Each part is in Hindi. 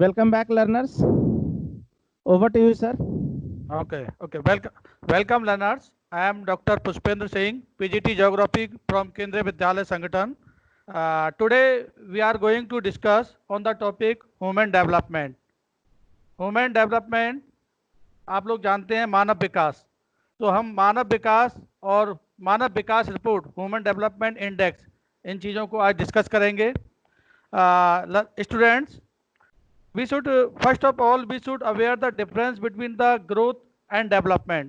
Welcome back, learners. Over to you, sir. Okay. Welcome, learners. I am Dr. Pushpendra Singh, PGT Geography from Kendriya Vidyalaya Sangathan. Today we are going to discuss on the topic human development. Human development, आप लोग जानते हैं मानव विकास। तो हम मानव विकास और मानव विकास रिपोर्ट, ह्यूमन डेवलपमेंट इंडेक्स, इन चीज़ों को आज डिस्कस करेंगे। Students, we should first of all we should aware the difference between the growth and development.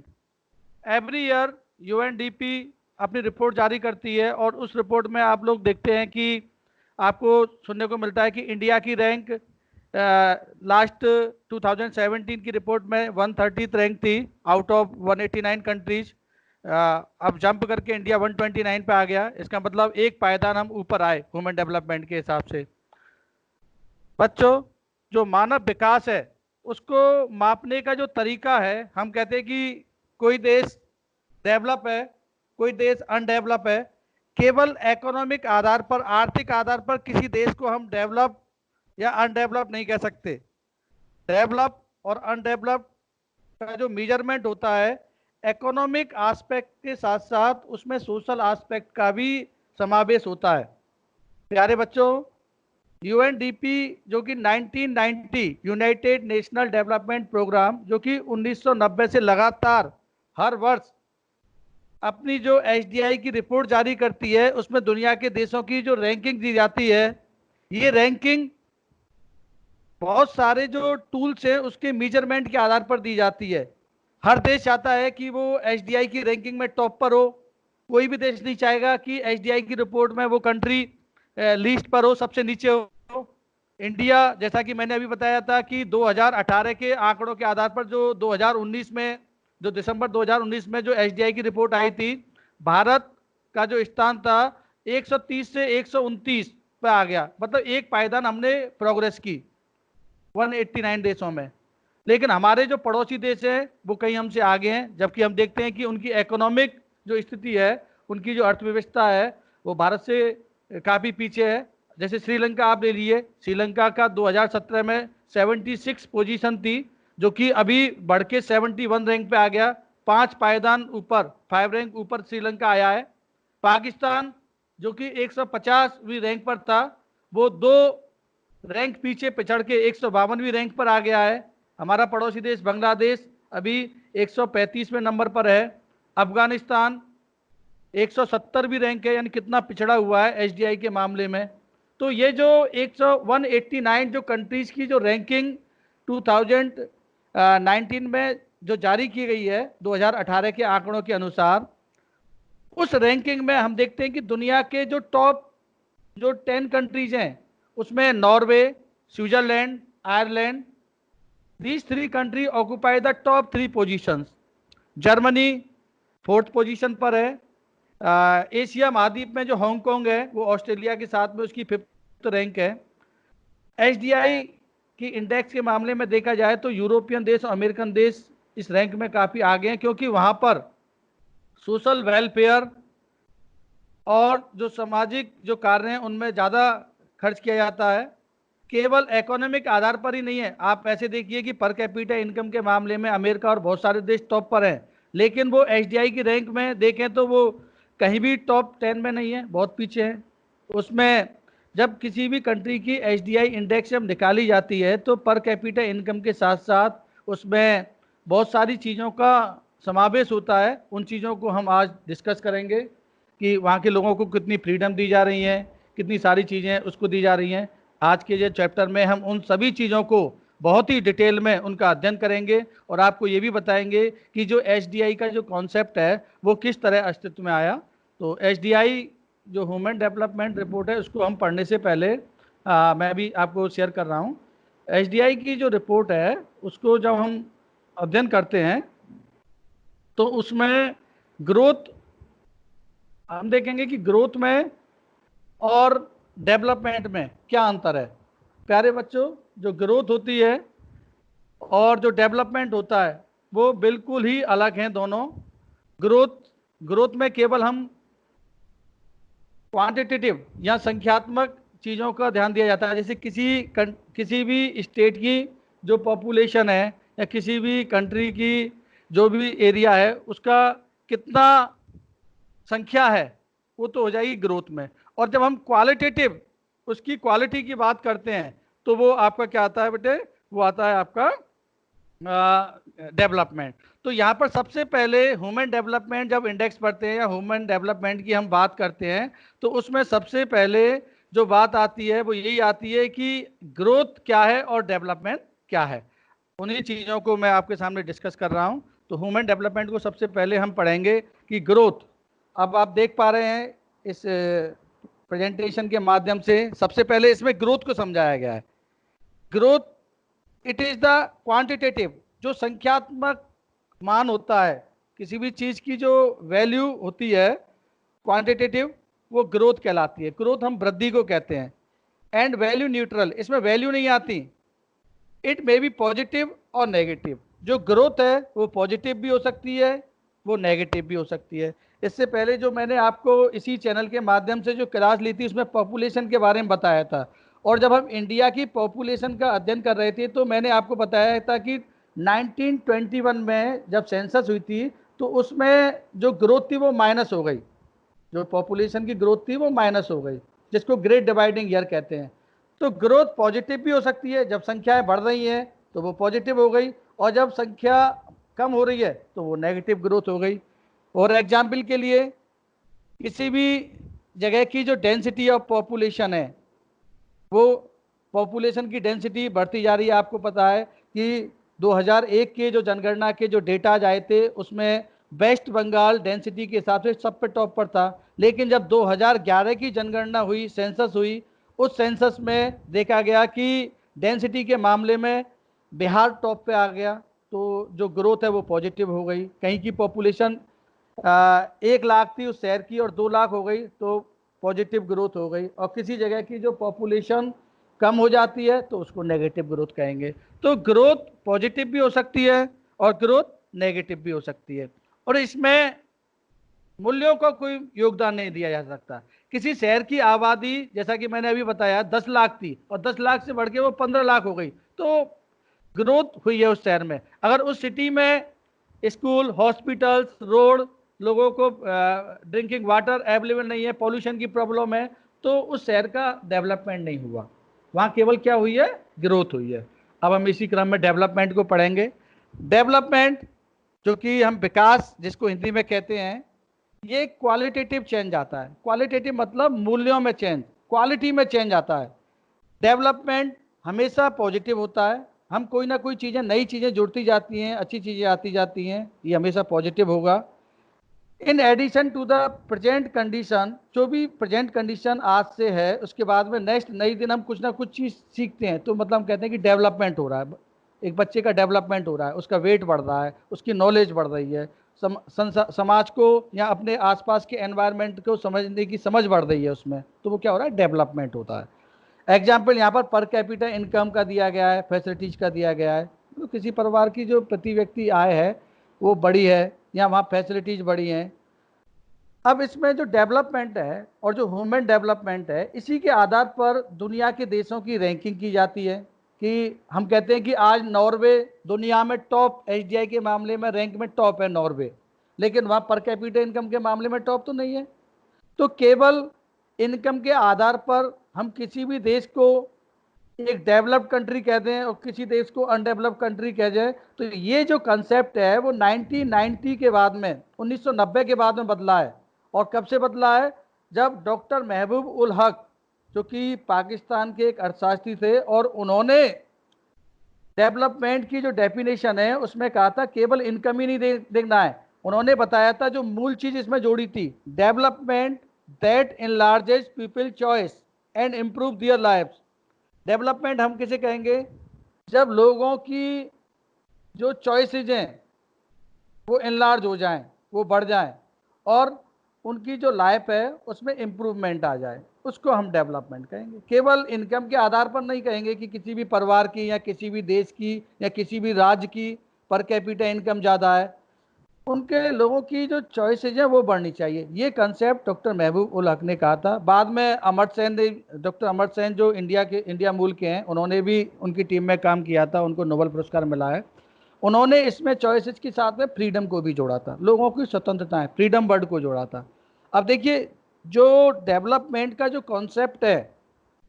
Every year UNDP अपनी रिपोर्ट जारी करती है और उस रिपोर्ट में आप लोग देखते हैं कि आपको सुनने को मिलता है कि इंडिया की रैंक लास्ट 2017 की रिपोर्ट में 130th रैंक थी आउट ऑफ 189 कंट्रीज। अब जंप करके इंडिया 129 पे आ गया। इसका मतलब एक पायदान हम ऊपर आए ह्यूमन डेवलपमेंट के हिसाब से। बच्चों, जो मानव विकास है उसको मापने का जो तरीका है, हम कहते हैं कि कोई देश डेवलप है, कोई देश अनडेवलप है। केवल इकोनॉमिक आधार पर, आर्थिक आधार पर किसी देश को हम डेवलप या अनडेवलप नहीं कह सकते। डेवलप और अनडेवलप का जो मेजरमेंट होता है, इकोनॉमिक एस्पेक्ट के साथ साथ उसमें सोशल एस्पेक्ट का भी समावेश होता है। प्यारे बच्चों, यूएनडीपी जो कि 1990 यूनाइटेड नेशनल डेवलपमेंट प्रोग्राम, जो कि 1990 से लगातार हर वर्ष अपनी जो एचडीआई की रिपोर्ट जारी करती है, उसमें दुनिया के देशों की जो रैंकिंग दी जाती है, ये रैंकिंग बहुत सारे जो टूल्स हैं उसके मेजरमेंट के आधार पर दी जाती है। हर देश चाहता है कि वो एचडीआई की रैंकिंग में टॉप पर हो। कोई भी देश नहीं चाहेगा कि एचडीआई की रिपोर्ट में वो कंट्री लिस्ट पर हो, सबसे नीचे हो। इंडिया, जैसा कि मैंने अभी बताया था कि 2018 के आंकड़ों के आधार पर जो 2019 में, जो दिसंबर 2019 में जो एचडीआई की रिपोर्ट आई थी, भारत का जो स्थान था 130 से 129 पे आ गया। मतलब एक पायदान हमने प्रोग्रेस की 189 देशों में। लेकिन हमारे जो पड़ोसी देश हैं वो कहीं हमसे आगे हैं, जबकि हम देखते हैं कि उनकी इकोनॉमिक जो स्थिति है, उनकी जो अर्थव्यवस्था है, वो भारत से काफ़ी पीछे है। जैसे श्रीलंका आप ले लीजिए, श्रीलंका का 2017 में 76 पोजीशन थी, जो कि अभी बढ़ के 71 रैंक पे आ गया। 5 पायदान ऊपर, 5 रैंक ऊपर श्रीलंका आया है। पाकिस्तान जो कि 150वीं रैंक पर था, वो 2 रैंक पीछे पिछड़ के 152वीं रैंक पर आ गया है। हमारा पड़ोसी देश बांग्लादेश अभी 135वें नंबर पर है। अफगानिस्तान 170वीं रैंक है, यानी कितना पिछड़ा हुआ है एचडीआई के मामले में। तो ये जो 189 जो कंट्रीज की जो रैंकिंग 2019 में जो जारी की गई है 2018 के आंकड़ों के अनुसार, उस रैंकिंग में हम देखते हैं कि दुनिया के जो टॉप जो 10 कंट्रीज हैं, उसमें Norway, Switzerland, Ireland, these 3 country occupy the top 3 positions. Germany 4th position पर है। एशिया महाद्वीप में जो हांगकांग है वो ऑस्ट्रेलिया के साथ में उसकी 5th रैंक है। एचडीआई की इंडेक्स के मामले में देखा जाए तो यूरोपियन देश और अमेरिकन देश इस रैंक में काफ़ी आगे हैं, क्योंकि वहाँ पर सोशल वेलफेयर और जो सामाजिक जो कार्य हैं उनमें ज़्यादा खर्च किया जाता है। केवल इकोनॉमिक आधार पर ही नहीं है। आप ऐसे देखिए कि पर कैपिटा इनकम के मामले में अमेरिका और बहुत सारे देश टॉप पर हैं, लेकिन वो एचडीआई की रैंक में देखें तो वो कहीं भी टॉप 10 में नहीं है, बहुत पीछे है। उसमें जब किसी भी कंट्री की एचडीआई इंडेक्स जब निकाली जाती है तो पर कैपिटा इनकम के साथ साथ उसमें बहुत सारी चीज़ों का समावेश होता है। उन चीज़ों को हम आज डिस्कस करेंगे कि वहाँ के लोगों को कितनी फ्रीडम दी जा रही हैं, कितनी सारी चीज़ें उसको दी जा रही हैं। आज के ये चैप्टर में हम उन सभी चीज़ों को बहुत ही डिटेल में उनका अध्ययन करेंगे और आपको ये भी बताएंगे कि जो एचडीआई का जो कॉन्सेप्ट है वो किस तरह अस्तित्व में आया। तो एचडीआई जो ह्यूमन डेवलपमेंट रिपोर्ट है, उसको हम पढ़ने से पहले मैं भी आपको शेयर कर रहा हूँ। एचडीआई की जो रिपोर्ट है उसको जब हम अध्ययन करते हैं तो उसमें ग्रोथ हम देखेंगे कि ग्रोथ में और डेवलपमेंट में क्या अंतर है। प्यारे बच्चों, जो ग्रोथ होती है और जो डेवलपमेंट होता है वो बिल्कुल ही अलग हैं दोनों। ग्रोथ में केवल हम क्वांटिटेटिव या संख्यात्मक चीज़ों का ध्यान दिया जाता है। जैसे किसी भी स्टेट की जो पॉपुलेशन है या किसी भी कंट्री की जो भी एरिया है उसका कितना संख्या है, वो तो हो जाएगी ग्रोथ में। और जब हम क्वालिटेटिव उसकी क्वालिटी की बात करते हैं तो वो आपका क्या आता है बेटे, वो आता है आपका डेवलपमेंट। तो यहाँ पर सबसे पहले ह्यूमन डेवलपमेंट जब इंडेक्स पढ़ते हैं या ह्यूमन डेवलपमेंट की हम बात करते हैं तो उसमें सबसे पहले जो बात आती है वो यही आती है कि ग्रोथ क्या है और डेवलपमेंट क्या है। उन्हीं चीज़ों को मैं आपके सामने डिस्कस कर रहा हूँ। तो ह्यूमन डेवलपमेंट को सबसे पहले हम पढ़ेंगे कि ग्रोथ। अब आप देख पा रहे हैं इस प्रेजेंटेशन के माध्यम से सबसे पहले इसमें ग्रोथ को समझाया गया है। Growth it is the quantitative, जो संख्यात्मक मान होता है किसी भी चीज की, जो वैल्यू होती है क्वांटिटेटिव, वो ग्रोथ कहलाती है। ग्रोथ हम वृद्धि को कहते हैं। एंड वैल्यू न्यूट्रल, इसमें वैल्यू नहीं आती। इट मे बी पॉजिटिव और नेगेटिव। जो ग्रोथ है वो पॉजिटिव भी हो सकती है, वो नेगेटिव भी हो सकती है। इससे पहले जो मैंने आपको इसी चैनल के माध्यम से जो क्लास ली थी उसमें पॉपुलेशन के बारे में बताया था। और जब हम इंडिया की पॉपुलेशन का अध्ययन कर रहे थे तो मैंने आपको बताया था कि 1921 में जब सेंसस हुई थी तो उसमें जो ग्रोथ थी वो माइनस हो गई। जो पॉपुलेशन की ग्रोथ थी वो माइनस हो गई, जिसको ग्रेट डिवाइडिंग ईयर कहते हैं। तो ग्रोथ पॉजिटिव भी हो सकती है, जब संख्याएं बढ़ रही हैं तो वो पॉजिटिव हो गई, और जब संख्या कम हो रही है तो वो नेगेटिव ग्रोथ हो गई। और एग्जाम्पल के लिए किसी भी जगह की जो डेंसिटी ऑफ पॉपुलेशन है, वो पॉपुलेशन की डेंसिटी बढ़ती जा रही है। आपको पता है कि 2001 के जो जनगणना के जो डेटाज आए थे उसमें वेस्ट बंगाल डेंसिटी के हिसाब से सब पे टॉप पर था। लेकिन जब 2011 की जनगणना हुई, सेंसस हुई, उस सेंसस में देखा गया कि डेंसिटी के मामले में बिहार टॉप पे आ गया। तो जो ग्रोथ है वो पॉजिटिव हो गई। कहीं की पॉपुलेशन 1 लाख थी उस शहर की और 2 लाख हो गई तो पॉजिटिव ग्रोथ हो गई। और किसी जगह की जो पॉपुलेशन कम हो जाती है तो उसको नेगेटिव ग्रोथ कहेंगे। तो ग्रोथ पॉजिटिव भी हो सकती है और ग्रोथ नेगेटिव भी हो सकती है, और इसमें मूल्यों का कोई योगदान नहीं दिया जा सकता। किसी शहर की आबादी जैसा कि मैंने अभी बताया 10 लाख थी और 10 लाख से बढ़ के वो 15 लाख हो गई, तो ग्रोथ हुई है उस शहर में। अगर उस सिटी में स्कूल, हॉस्पिटल्स, रोड, लोगों को ड्रिंकिंग वाटर अवेलेबल नहीं है, पॉल्यूशन की प्रॉब्लम है, तो उस शहर का डेवलपमेंट नहीं हुआ। वहाँ केवल क्या हुई है, ग्रोथ हुई है। अब हम इसी क्रम में डेवलपमेंट को पढ़ेंगे। डेवलपमेंट जो कि हम विकास जिसको हिंदी में कहते हैं, ये क्वालिटेटिव चेंज आता है। क्वालिटेटिव मतलब मूल्यों में चेंज, क्वालिटी में चेंज आता है। डेवलपमेंट हमेशा पॉजिटिव होता है। हम कोई ना कोई चीज़ें, नई चीज़ें जुड़ती जाती हैं, अच्छी चीज़ें आती जाती हैं, ये हमेशा पॉजिटिव होगा। In addition to the present condition, जो भी प्रेजेंट कंडीशन आज से है उसके बाद में नेक्स्ट नई दिन हम कुछ ना कुछ चीज़ सीखते हैं, तो मतलब हम कहते हैं कि डेवलपमेंट हो रहा है। एक बच्चे का डेवलपमेंट हो रहा है, उसका वेट बढ़ रहा है, उसकी नॉलेज बढ़ रही है, समाज को या अपने आसपास के एनवायरनमेंट को समझने की समझ बढ़ रही है उसमें, तो वो क्या हो रहा है, डेवलपमेंट होता है। एग्जाम्पल यहाँ पर कैपिटा इनकम का दिया गया है, फैसिलिटीज का दिया गया है। तो किसी परिवार की जो प्रति व्यक्ति आय है वो बड़ी है या वहाँ फैसिलिटीज बड़ी हैं। अब इसमें जो डेवलपमेंट है और जो ह्यूमन डेवलपमेंट है, इसी के आधार पर दुनिया के देशों की रैंकिंग की जाती है। कि हम कहते हैं कि आज नॉर्वे दुनिया में टॉप, एचडीआई के मामले में रैंक में टॉप है नॉर्वे, लेकिन वहाँ पर कैपिटा इनकम के मामले में टॉप तो नहीं है। तो केवल इनकम के आधार पर हम किसी भी देश को एक डेवलप्ड कंट्री कह दें और किसी देश को अनडेवलप्ड कंट्री कह जाए, तो ये जो कंसेप्ट है वो 1990 के बाद में, 1990 के बाद में बदला है। और कब से बदला है, जब डॉक्टर महबूब उल हक जो कि पाकिस्तान के एक अर्थशास्त्री थे, और उन्होंने डेवलपमेंट की जो डेफिनेशन है उसमें कहा था केवल इनकम ही नहीं देखना है। उन्होंने बताया था जो मूल चीज इसमें जोड़ी थी, development that enlarges people choice and improve their lifes. Development हम किसे कहेंगे, जब लोगों की जो चॉइसेज हैं वो इनलार्ज हो जाएं, वो बढ़ जाएं, और उनकी जो लाइफ है उसमें इम्प्रूवमेंट आ जाए, उसको हम डेवलपमेंट कहेंगे। केवल इनकम के आधार पर नहीं कहेंगे कि किसी भी परिवार की या किसी भी देश की या किसी भी राज्य की पर कैपिटा इनकम ज़्यादा है। उनके लोगों की जो चॉइसेज है वो बढ़नी चाहिए। ये कंसेप्ट डॉक्टर महबूब उल हक ने कहा था। बाद में अमर्त्य सेन ने, डॉक्टर अमर्त्य सेन जो इंडिया मूल के हैं, उन्होंने भी उनकी टीम में काम किया था, उनको नोबेल पुरस्कार मिला है। उन्होंने इसमें चॉइसेस के साथ में फ्रीडम को भी जोड़ा था, लोगों की स्वतंत्रता, फ्रीडम वर्ड को जोड़ा था। अब देखिए, जो डेवलपमेंट का जो कॉन्सेप्ट है,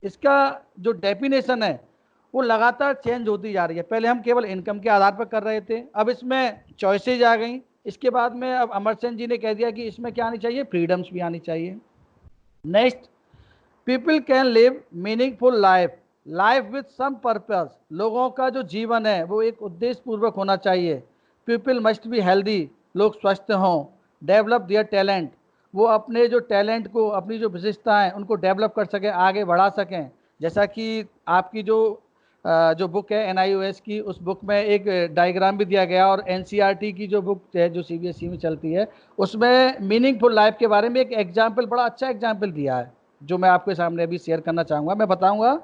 इसका जो डेफिनेशन है वो लगातार चेंज होती जा रही है। पहले हम केवल इनकम के आधार पर कर रहे थे, अब इसमें चॉइसेज आ गई। इसके बाद में अब अमर्त्य सेन जी ने कह दिया कि इसमें क्या आनी चाहिए, फ्रीडम्स भी आनी चाहिए। Next, people can live meaningful life, life with some purpose. लोगों का जो जीवन है वो एक उद्देश्य पूर्वक होना चाहिए। पीपल मस्ट बी हेल्दी, लोग स्वस्थ हों। डेवलप दियर टैलेंट, वो अपने जो टैलेंट को, अपनी जो विशेषताएं, उनको डेवलप कर सकें, आगे बढ़ा सकें। जैसा कि आपकी जो बुक है NIOS की, उस बुक में एक डायग्राम भी दिया गया, और NCERT की जो बुक है जो CBSE में चलती है, उसमें मीनिंगफुल लाइफ के बारे में एक एग्जाम्पल, बड़ा अच्छा एग्जाम्पल दिया है, जो मैं आपके सामने अभी शेयर करना चाहूँगा। मैं बताऊँगा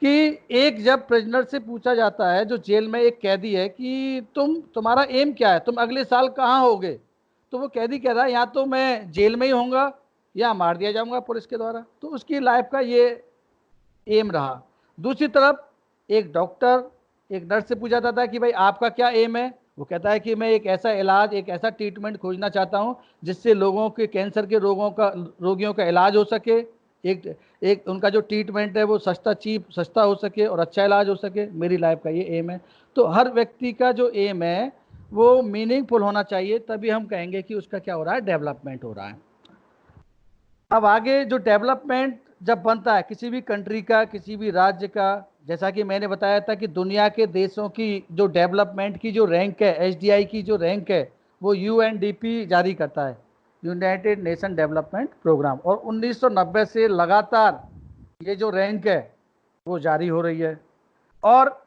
कि एक जब प्रिजनर से पूछा जाता है, जो जेल में एक कैदी है, कि तुम्हारा एम क्या है, तुम अगले साल कहाँ होगे, तो वो कैदी कह रहा है या तो मैं जेल में ही होऊंगा या मार दिया जाऊंगा पुलिस के द्वारा। तो उसकी लाइफ का ये एम रहा। दूसरी तरफ एक डॉक्टर एक नर्स से पूछा जाता है कि भाई आपका क्या एम है, वो कहता है कि मैं एक ऐसा इलाज, एक ऐसा ट्रीटमेंट खोजना चाहता हूँ जिससे लोगों के, कैंसर के रोगियों का इलाज हो सके। एक उनका जो ट्रीटमेंट है वो सस्ता हो सके और अच्छा इलाज हो सके। मेरी लाइफ का ये एम है। तो हर व्यक्ति का जो एम है वो मीनिंगफुल होना चाहिए, तभी हम कहेंगे कि उसका क्या हो रहा है, डेवलपमेंट हो रहा है। अब आगे जो डेवलपमेंट जब बनता है किसी भी कंट्री का, किसी भी राज्य का, जैसा कि मैंने बताया था कि दुनिया के देशों की जो डेवलपमेंट की जो रैंक है, HDI की जो रैंक है, वो UNDP जारी करता है, यूनाइटेड नेशन डेवलपमेंट प्रोग्राम। और 1990 से लगातार ये जो रैंक है वो जारी हो रही है। और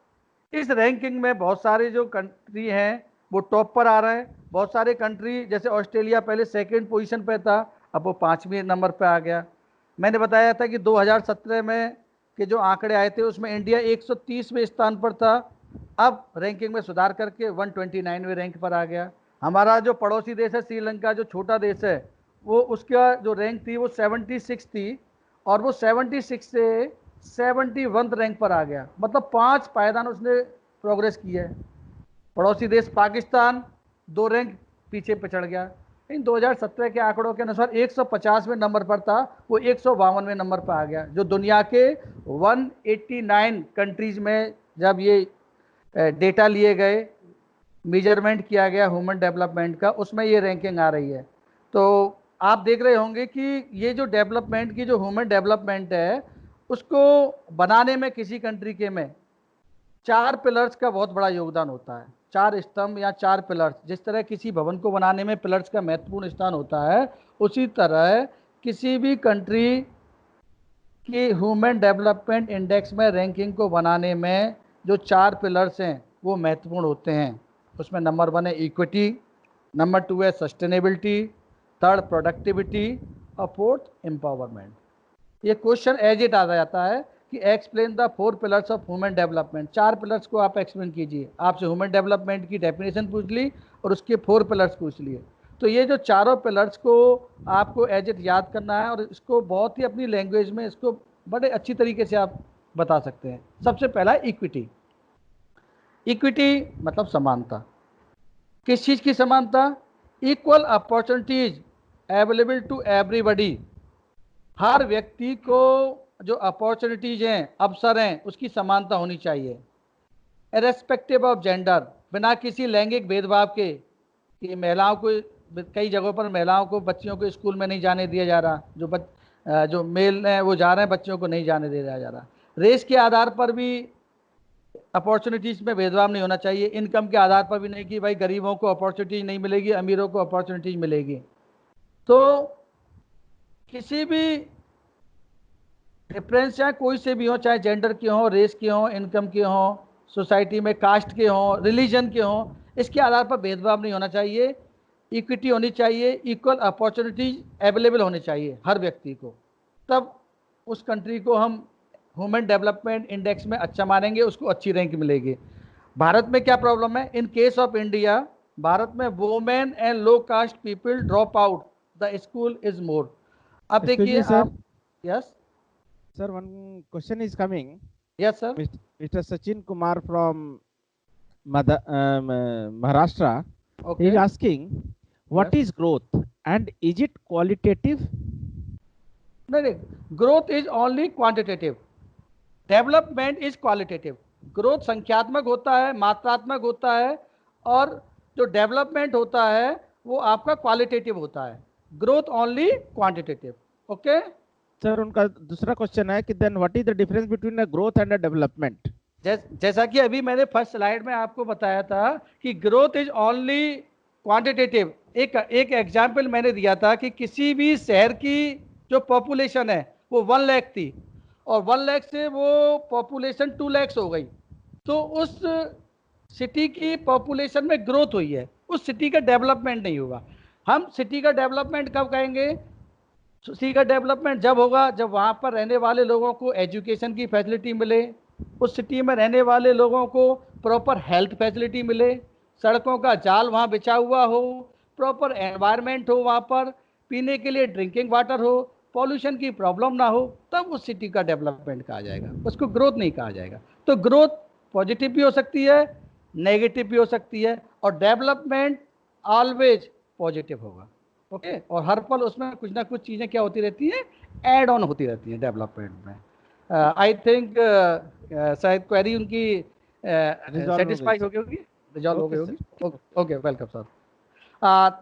इस रैंकिंग में बहुत सारे जो कंट्री हैं वो टॉप पर आ रहे हैं। बहुत सारे कंट्री, जैसे ऑस्ट्रेलिया पहले सेकंड पोजीशन पे था, अब वो 5वें नंबर पे आ गया। मैंने बताया था कि 2017 में के जो आंकड़े आए थे उसमें इंडिया 130वें स्थान पर था, अब रैंकिंग में सुधार करके 129वें रैंक पर आ गया। हमारा जो पड़ोसी देश है श्रीलंका, जो छोटा देश है, वो उसका जो रैंक थी वो 76 थी, और वो 76 से 71 रैंक पर आ गया। मतलब 5 पायदान उसने प्रोग्रेस की है। पड़ोसी देश पाकिस्तान 2 रैंक पीछे पिछड़ गया। इन 2017 के आंकड़ों के अनुसार 150वें नंबर पर था, वो 152वें नंबर पर आ गया। जो दुनिया के 189 कंट्रीज में जब ये डेटा लिए गए, मेजरमेंट किया गया ह्यूमन डेवलपमेंट का, उसमें ये रैंकिंग आ रही है। तो आप देख रहे होंगे कि ये जो डेवलपमेंट की, जो ह्यूमन डेवलपमेंट है, उसको बनाने में किसी कंट्री के में 4 पिलर्स का बहुत बड़ा योगदान होता है। 4 स्तंभ या 4 पिलर्स, जिस तरह किसी भवन को बनाने में पिलर्स का महत्वपूर्ण स्थान होता है, उसी तरह किसी भी कंट्री की ह्यूमन डेवलपमेंट इंडेक्स में रैंकिंग को बनाने में जो 4 पिलर्स हैं वो महत्वपूर्ण होते हैं। उसमें नंबर 1 है इक्विटी, नंबर 2 है सस्टेनेबिलिटी, थर्ड प्रोडक्टिविटी, और फोर्थ एम्पावरमेंट। ये क्वेश्चन एज इट आ जाता है कि explain the 4 pillars of human development. 4 pillars को आप एक्सप्लेन कीजिए। आपसे ह्यूमन डेवलपमेंट की डेफिनेशन पूछ ली और उसके 4 पिलर्स पूछ लिए। तो ये जो चारों पिलर्स को आपको एज इट याद करना है, और इसको बहुत ही अपनी लैंग्वेज में इसको बड़े अच्छी तरीके से आप बता सकते हैं। सबसे पहला इक्विटी। इक्विटी मतलब समानता। किस चीज़ की समानता? Equal opportunities available to everybody. हर व्यक्ति को जो अपॉर्चुनिटीज हैं, अवसर हैं, उसकी समानता होनी चाहिए। इरेस्पेक्टिव ऑफ जेंडर, बिना किसी लैंगिक भेदभाव के, कि महिलाओं को, कई जगहों पर महिलाओं को, बच्चियों को स्कूल में नहीं जाने दिया जा रहा, जो मेल हैं वो जा रहे हैं, बच्चियों को नहीं जाने दिया जा रहा। रेस के आधार पर भी अपॉर्चुनिटीज़ में भेदभाव नहीं होना चाहिए। इनकम के आधार पर भी नहीं, कि भाई गरीबों को अपॉर्चुनिटीज नहीं मिलेगी, अमीरों को अपॉर्चुनिटीज मिलेगी। तो किसी भी डिफरेंस चाहे कोई से भी हो, चाहे जेंडर के हो, रेस के हो, इनकम के हो, सोसाइटी में कास्ट के हो, रिलीजन के हो, इसके आधार पर भेदभाव नहीं होना चाहिए। इक्विटी होनी चाहिए, इक्वल अपॉर्चुनिटीज अवेलेबल होने चाहिए हर व्यक्ति को, तब उस कंट्री को हम ह्यूमन डेवलपमेंट इंडेक्स में अच्छा मानेंगे, उसको अच्छी रैंक मिलेगी। भारत में क्या प्रॉब्लम है? In case of India Bharat में women and low caste people drop out the school is more. अब Excuse देखिए me, sir. आप, yes Sir, one question is coming. Yes sir, Mr. Sachin Kumar from Maharashtra. He okay is asking, what Yes. is growth and is it qualitative? नहीं, growth is only quantitative, development is qualitative. Growth संख्यात्मक होता है, मात्रात्मक होता है, और जो डेवलपमेंट होता है वो आपका क्वालिटेटिव होता है। Growth only quantitative. Okay sir, उनका दूसरा क्वेश्चन है कि then what is the difference between a growth and a development? जैसा कि अभी मैंने फर्स्ट स्लाइड में आपको बताया था कि ग्रोथ इज ओनली क्वांटिटेटिव। एक एग्जाम्पल मैंने दिया था कि किसी भी शहर की जो पॉपुलेशन है वो 1 लाख थी, और 1 लाख से वो पॉपुलेशन 2 लाख हो गई, तो उस सिटी की पॉपुलेशन में ग्रोथ हुई है, उस सिटी का डेवलपमेंट नहीं हुआ। हम सिटी का डेवलपमेंट कब कहेंगे? सिटी का डेवलपमेंट जब होगा जब वहाँ पर रहने वाले लोगों को एजुकेशन की फैसिलिटी मिले, उस सिटी में रहने वाले लोगों को प्रॉपर हेल्थ फैसिलिटी मिले, सड़कों का जाल वहाँ बिछा हुआ हो, प्रॉपर एनवायरनमेंट हो, वहाँ पर पीने के लिए ड्रिंकिंग वाटर हो, पॉल्यूशन की प्रॉब्लम ना हो, तब उस सिटी का डेवलपमेंट कहा जाएगा, उसको ग्रोथ नहीं कहा जाएगा। तो ग्रोथ पॉजिटिव भी हो सकती है, नेगेटिव भी हो सकती है, और डेवलपमेंट ऑलवेज पॉजिटिव होगा। ओके और हर पल उसमें कुछ ना कुछ चीज़ें क्या होती रहती हैं, ऐड ऑन होती रहती हैं डेवलपमेंट में। आई थिंक शायद क्वेरी उनकी सेटिस्फाई हो गई होगी, रिजॉल्व हो गई होगी। Okay welcome sir.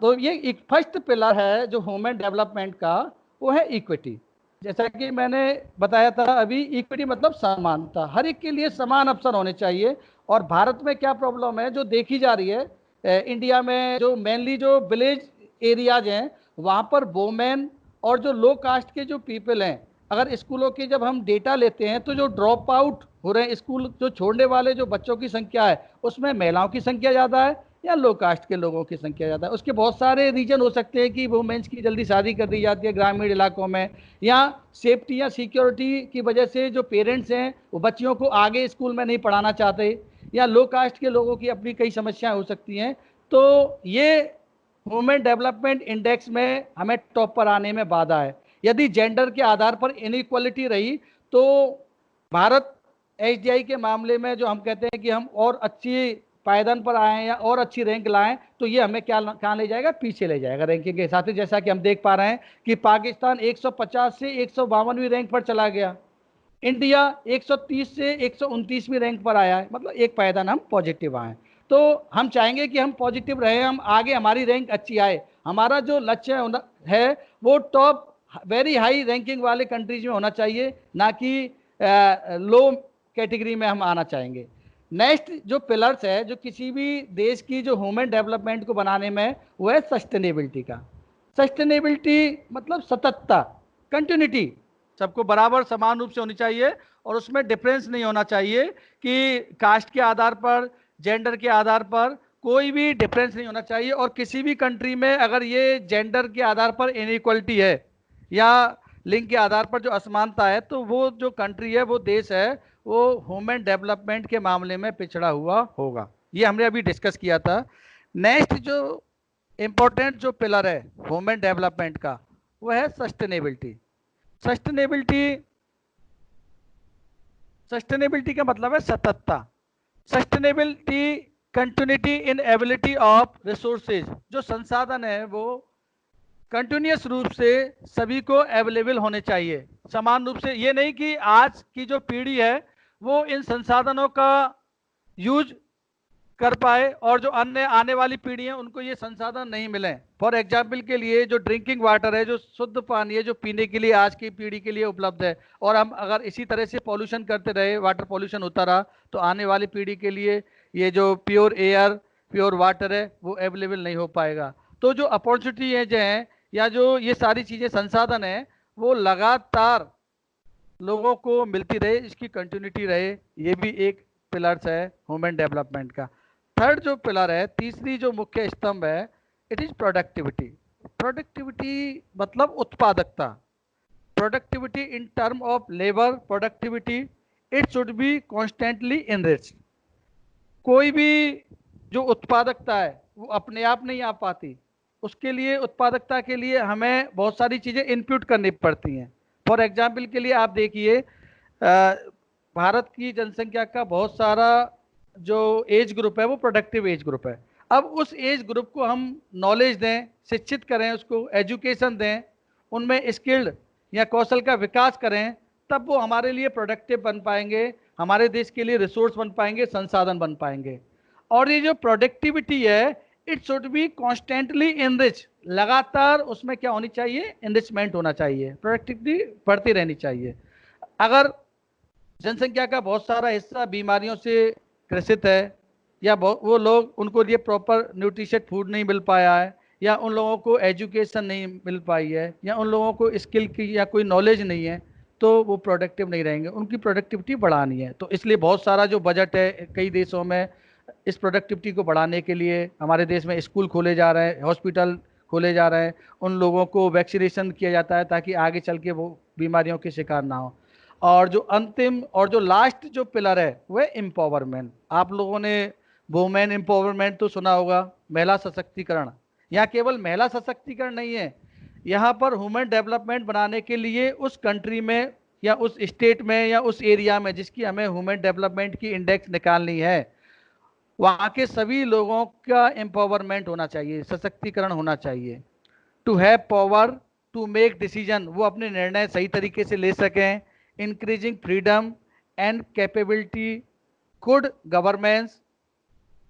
तो ये एक फर्स्ट पिलर है जो ह्यूमन डेवलपमेंट का, वो है इक्विटी। जैसा कि मैंने बताया था अभी, इक्विटी मतलब समानता, हर एक के लिए समान अवसर होने चाहिए। और भारत में क्या प्रॉब्लम है जो देखी जा रही है, इंडिया में जो मेनली जो विलेज एरियाज हैं वहाँ पर वोमेन और जो लो कास्ट के जो पीपल हैं, अगर स्कूलों की जब हम डेटा लेते हैं तो जो ड्रॉप आउट हो रहे हैं, स्कूल जो छोड़ने वाले जो बच्चों की संख्या है, उसमें महिलाओं की संख्या ज़्यादा है या लो कास्ट के लोगों की संख्या ज़्यादा है। उसके बहुत सारे रीजन हो सकते हैं कि वुमेन्स की जल्दी शादी कर दी जाती है ग्रामीण इलाकों में, या सेफ्टी या सिक्योरिटी की वजह से जो पेरेंट्स हैं वो बच्चियों को आगे स्कूल में नहीं पढ़ाना चाहते, या लो कास्ट के लोगों की अपनी कई समस्याएं हो सकती हैं। तो ये ह्यूमन डेवलपमेंट इंडेक्स में हमें टॉप पर आने में बाधा है। यदि जेंडर के आधार पर इनइक्वालिटी रही तो भारत एचडीआई के मामले में जो हम कहते हैं कि हम और अच्छी पायदान पर आए या और अच्छी रैंक लाएं, तो ये हमें क्या कहाँ ले जाएगा, पीछे ले जाएगा रैंकिंग के हिसाब से। जैसा कि हम देख पा रहे हैं कि पाकिस्तान 150 से 152वीं रैंक पर चला गया, इंडिया 130 से 129वीं रैंक पर आया है, मतलब एक पायदान हम पॉजिटिव आए। तो हम चाहेंगे कि हम पॉजिटिव रहे, हम आगे हमारी रैंक अच्छी आए। हमारा जो लक्ष्य है वो टॉप वेरी हाई रैंकिंग वाले कंट्रीज में होना चाहिए, ना कि लो कैटेगरी में हम आना चाहेंगे। नेक्स्ट जो पिलर्स है जो किसी भी देश की जो ह्यूमन डेवलपमेंट को बनाने में, वो है सस्टेनेबिलिटी का। सस्टेनेबिलिटी मतलब सततता, कंटिन्यूटी, सबको बराबर समान रूप से होनी चाहिए, और उसमें डिफरेंस नहीं होना चाहिए कि कास्ट के आधार पर, जेंडर के आधार पर कोई भी डिफरेंस नहीं होना चाहिए। और किसी भी कंट्री में अगर ये जेंडर के आधार पर इनइक्वलिटी है या लिंग के आधार पर जो असमानता है, तो वो जो कंट्री है, वो देश है, वो ह्यूमन डेवलपमेंट के मामले में पिछड़ा हुआ होगा। ये हमने अभी डिस्कस किया था। नेक्स्ट जो इंपॉर्टेंट जो पिलर है ह्यूमन डेवलपमेंट का, वो है सस्टेनेबिलिटी। सस्टेनेबिलिटी सस्टेनेबिलिटी का मतलब है सततता। Sustainability continuity in ability of resources, जो संसाधन है वो कंटिन्यूस रूप से सभी को अवेलेबल होने चाहिए समान रूप से। ये नहीं कि आज की जो पीढ़ी है वो इन संसाधनों का यूज कर पाए और जो अन्य आने वाली पीढ़ी है उनको ये संसाधन नहीं मिले। फॉर एग्जाम्पल के लिए जो ड्रिंकिंग वाटर है, जो शुद्ध पानी है, जो पीने के लिए आज की पीढ़ी के लिए उपलब्ध है, और हम अगर इसी तरह से पॉल्यूशन करते रहे, वाटर पॉल्यूशन होता रहा, तो आने वाली पीढ़ी के लिए ये जो प्योर एयर, प्योर वाटर है वो अवेलेबल नहीं हो पाएगा। तो जो अपॉर्चुनिटी है जो है, या जो ये सारी चीज़ें संसाधन है, वो लगातार लोगों को मिलती रहे, इसकी कंटिन्यूटी रहे, ये भी एक पिलर्स है ह्यूमन डेवलपमेंट का। थर्ड जो पिलर है, तीसरी जो मुख्य स्तंभ है, इट इज प्रोडक्टिविटी। प्रोडक्टिविटी मतलब उत्पादकता। Productivity in term of labour productivity, it should be constantly enriched. कोई भी जो उत्पादकता है वो अपने आप नहीं आ पाती। उसके लिए, उत्पादकता के लिए हमें बहुत सारी चीज़ें इनपुट करनी पड़ती हैं। फॉर एग्जाम्पल के लिए आप देखिए, भारत की जनसंख्या का बहुत सारा जो एज ग्रुप है वो प्रोडक्टिव एज ग्रुप है। अब उस एज ग्रुप को हम नॉलेज दें, शिक्षित करें, उसको एजुकेशन दें, उनमें स्किल्ड या कौशल का विकास करें, तब वो हमारे लिए प्रोडक्टिव बन पाएंगे, हमारे देश के लिए रिसोर्स बन पाएंगे, संसाधन बन पाएंगे। और ये जो प्रोडक्टिविटी है, it should be constantly enrich, लगातार उसमें क्या होनी चाहिए, इनरिचमेंट होना चाहिए, प्रोडक्टिविटी बढ़ती रहनी चाहिए। अगर जनसंख्या का बहुत सारा हिस्सा बीमारियों से ग्रसित है, या वो लोग, उनको लिए प्रॉपर न्यूट्रिशन फूड नहीं मिल पाया है, या उन लोगों को एजुकेशन नहीं मिल पाई है, या उन लोगों को स्किल की या कोई नॉलेज नहीं है, तो वो प्रोडक्टिव नहीं रहेंगे। उनकी प्रोडक्टिविटी बढ़ानी है, तो इसलिए बहुत सारा जो बजट है कई देशों में, इस प्रोडक्टिविटी को बढ़ाने के लिए हमारे देश में स्कूल खोले जा रहे हैं, हॉस्पिटल खोले जा रहे हैं, उन लोगों को वैक्सीनेशन किया जाता है ताकि आगे चल के वो बीमारियों के शिकार ना हो। और जो अंतिम और जो लास्ट जो पिलर है वह एम्पावरमेंट। आप लोगों ने वुमेन एम्पावरमेंट तो सुना होगा, महिला सशक्तिकरण। यहाँ केवल महिला सशक्तिकरण नहीं है, यहाँ पर ह्यूमन डेवलपमेंट बनाने के लिए उस कंट्री में या उस स्टेट में या उस एरिया में जिसकी हमें ह्यूमन डेवलपमेंट की इंडेक्स निकालनी है, वहाँ के सभी लोगों का एम्पावरमेंट होना चाहिए, सशक्तिकरण होना चाहिए। To have power to make decision, वो अपने निर्णय सही तरीके से ले सकें। Increasing freedom and capability, good governance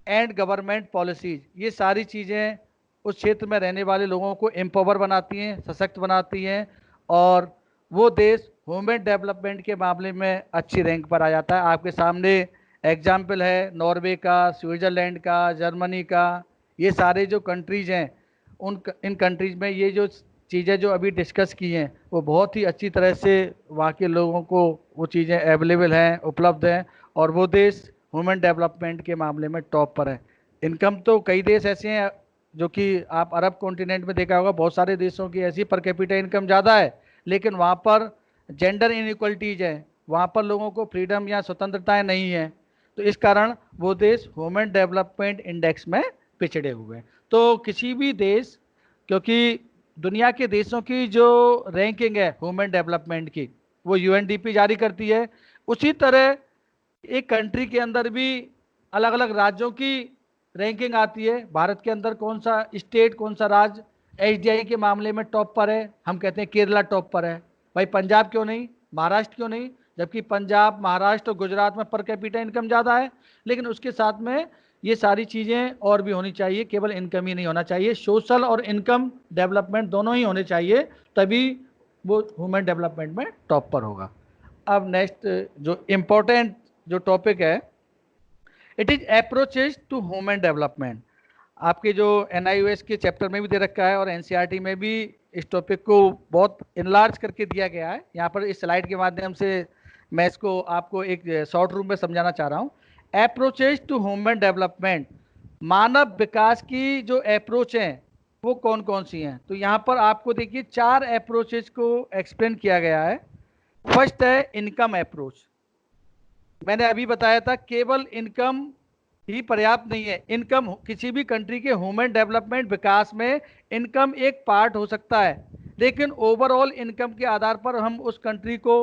and government policies, ये सारी चीज़ें उस क्षेत्र में रहने वाले लोगों को एम्पावर बनाती हैं, सशक्त बनाती हैं, और वो देश ह्यूमन डेवलपमेंट के मामले में अच्छी रैंक पर आ जाता है। आपके सामने एग्जाम्पल है नॉर्वे का, स्विट्ज़रलैंड का, जर्मनी का। ये सारे जो कंट्रीज हैं, इन कंट्रीज में ये जो चीज़ें जो अभी डिस्कस की हैं वो बहुत ही अच्छी तरह से वहाँ के लोगों को वो चीज़ें अवेलेबल हैं, उपलब्ध हैं, और वो देश ह्यूमन डेवलपमेंट के मामले में टॉप पर है। इनकम तो कई देश ऐसे हैं जो कि आप अरब कॉन्टिनेंट में देखा होगा, बहुत सारे देशों की ऐसी पर कैपिटा इनकम ज़्यादा है, लेकिन वहाँ पर जेंडर इनइक्वलिटीज़ है, वहाँ पर लोगों को फ्रीडम या स्वतंत्रताएं नहीं है, तो इस कारण वो देश ह्यूमन डेवलपमेंट इंडेक्स में पिछड़े हुए हैं। तो किसी भी देश, क्योंकि दुनिया के देशों की जो रैंकिंग है ह्यूमन डेवलपमेंट की वो यूएनडीपी जारी करती है, उसी तरह एक कंट्री के अंदर भी अलग अलग राज्यों की रैंकिंग आती है। भारत के अंदर कौन सा स्टेट, कौन सा राज्य एचडीआई के मामले में टॉप पर है, हम कहते हैं केरला टॉप पर है। भाई पंजाब क्यों नहीं, महाराष्ट्र क्यों नहीं, जबकि पंजाब, महाराष्ट्र और गुजरात में पर कैपिटा इनकम ज़्यादा है। लेकिन उसके साथ में ये सारी चीज़ें और भी होनी चाहिए, केवल इनकम ही नहीं होना चाहिए, सोशल और इनकम डेवलपमेंट दोनों ही होने चाहिए, तभी वो ह्यूमन डेवलपमेंट में टॉप पर होगा। अब नेक्स्ट जो इम्पोर्टेंट जो टॉपिक है, it is approaches to human development. आपके जो NIOS के चैप्टर में भी दे रखा है और NCERT में भी इस टॉपिक को बहुत इनलार्ज करके दिया गया है। यहाँ पर इस स्लाइड के माध्यम से मैं इसको आपको एक शॉर्ट रूम में समझाना चाह रहा हूँ। अप्रोचेज टू ह्यूमन डेवलपमेंट, मानव विकास की जो अप्रोच हैं वो कौन कौन सी हैं, तो यहाँ पर आपको देखिए 4 अप्रोचेज को एक्सप्लेन किया गया है। फर्स्ट है इनकम अप्रोच। मैंने अभी बताया था केवल इनकम ही पर्याप्त नहीं है, इनकम किसी भी कंट्री के ह्यूमन डेवलपमेंट विकास में इनकम एक पार्ट हो सकता है, लेकिन ओवरऑल इनकम के आधार पर हम उस कंट्री को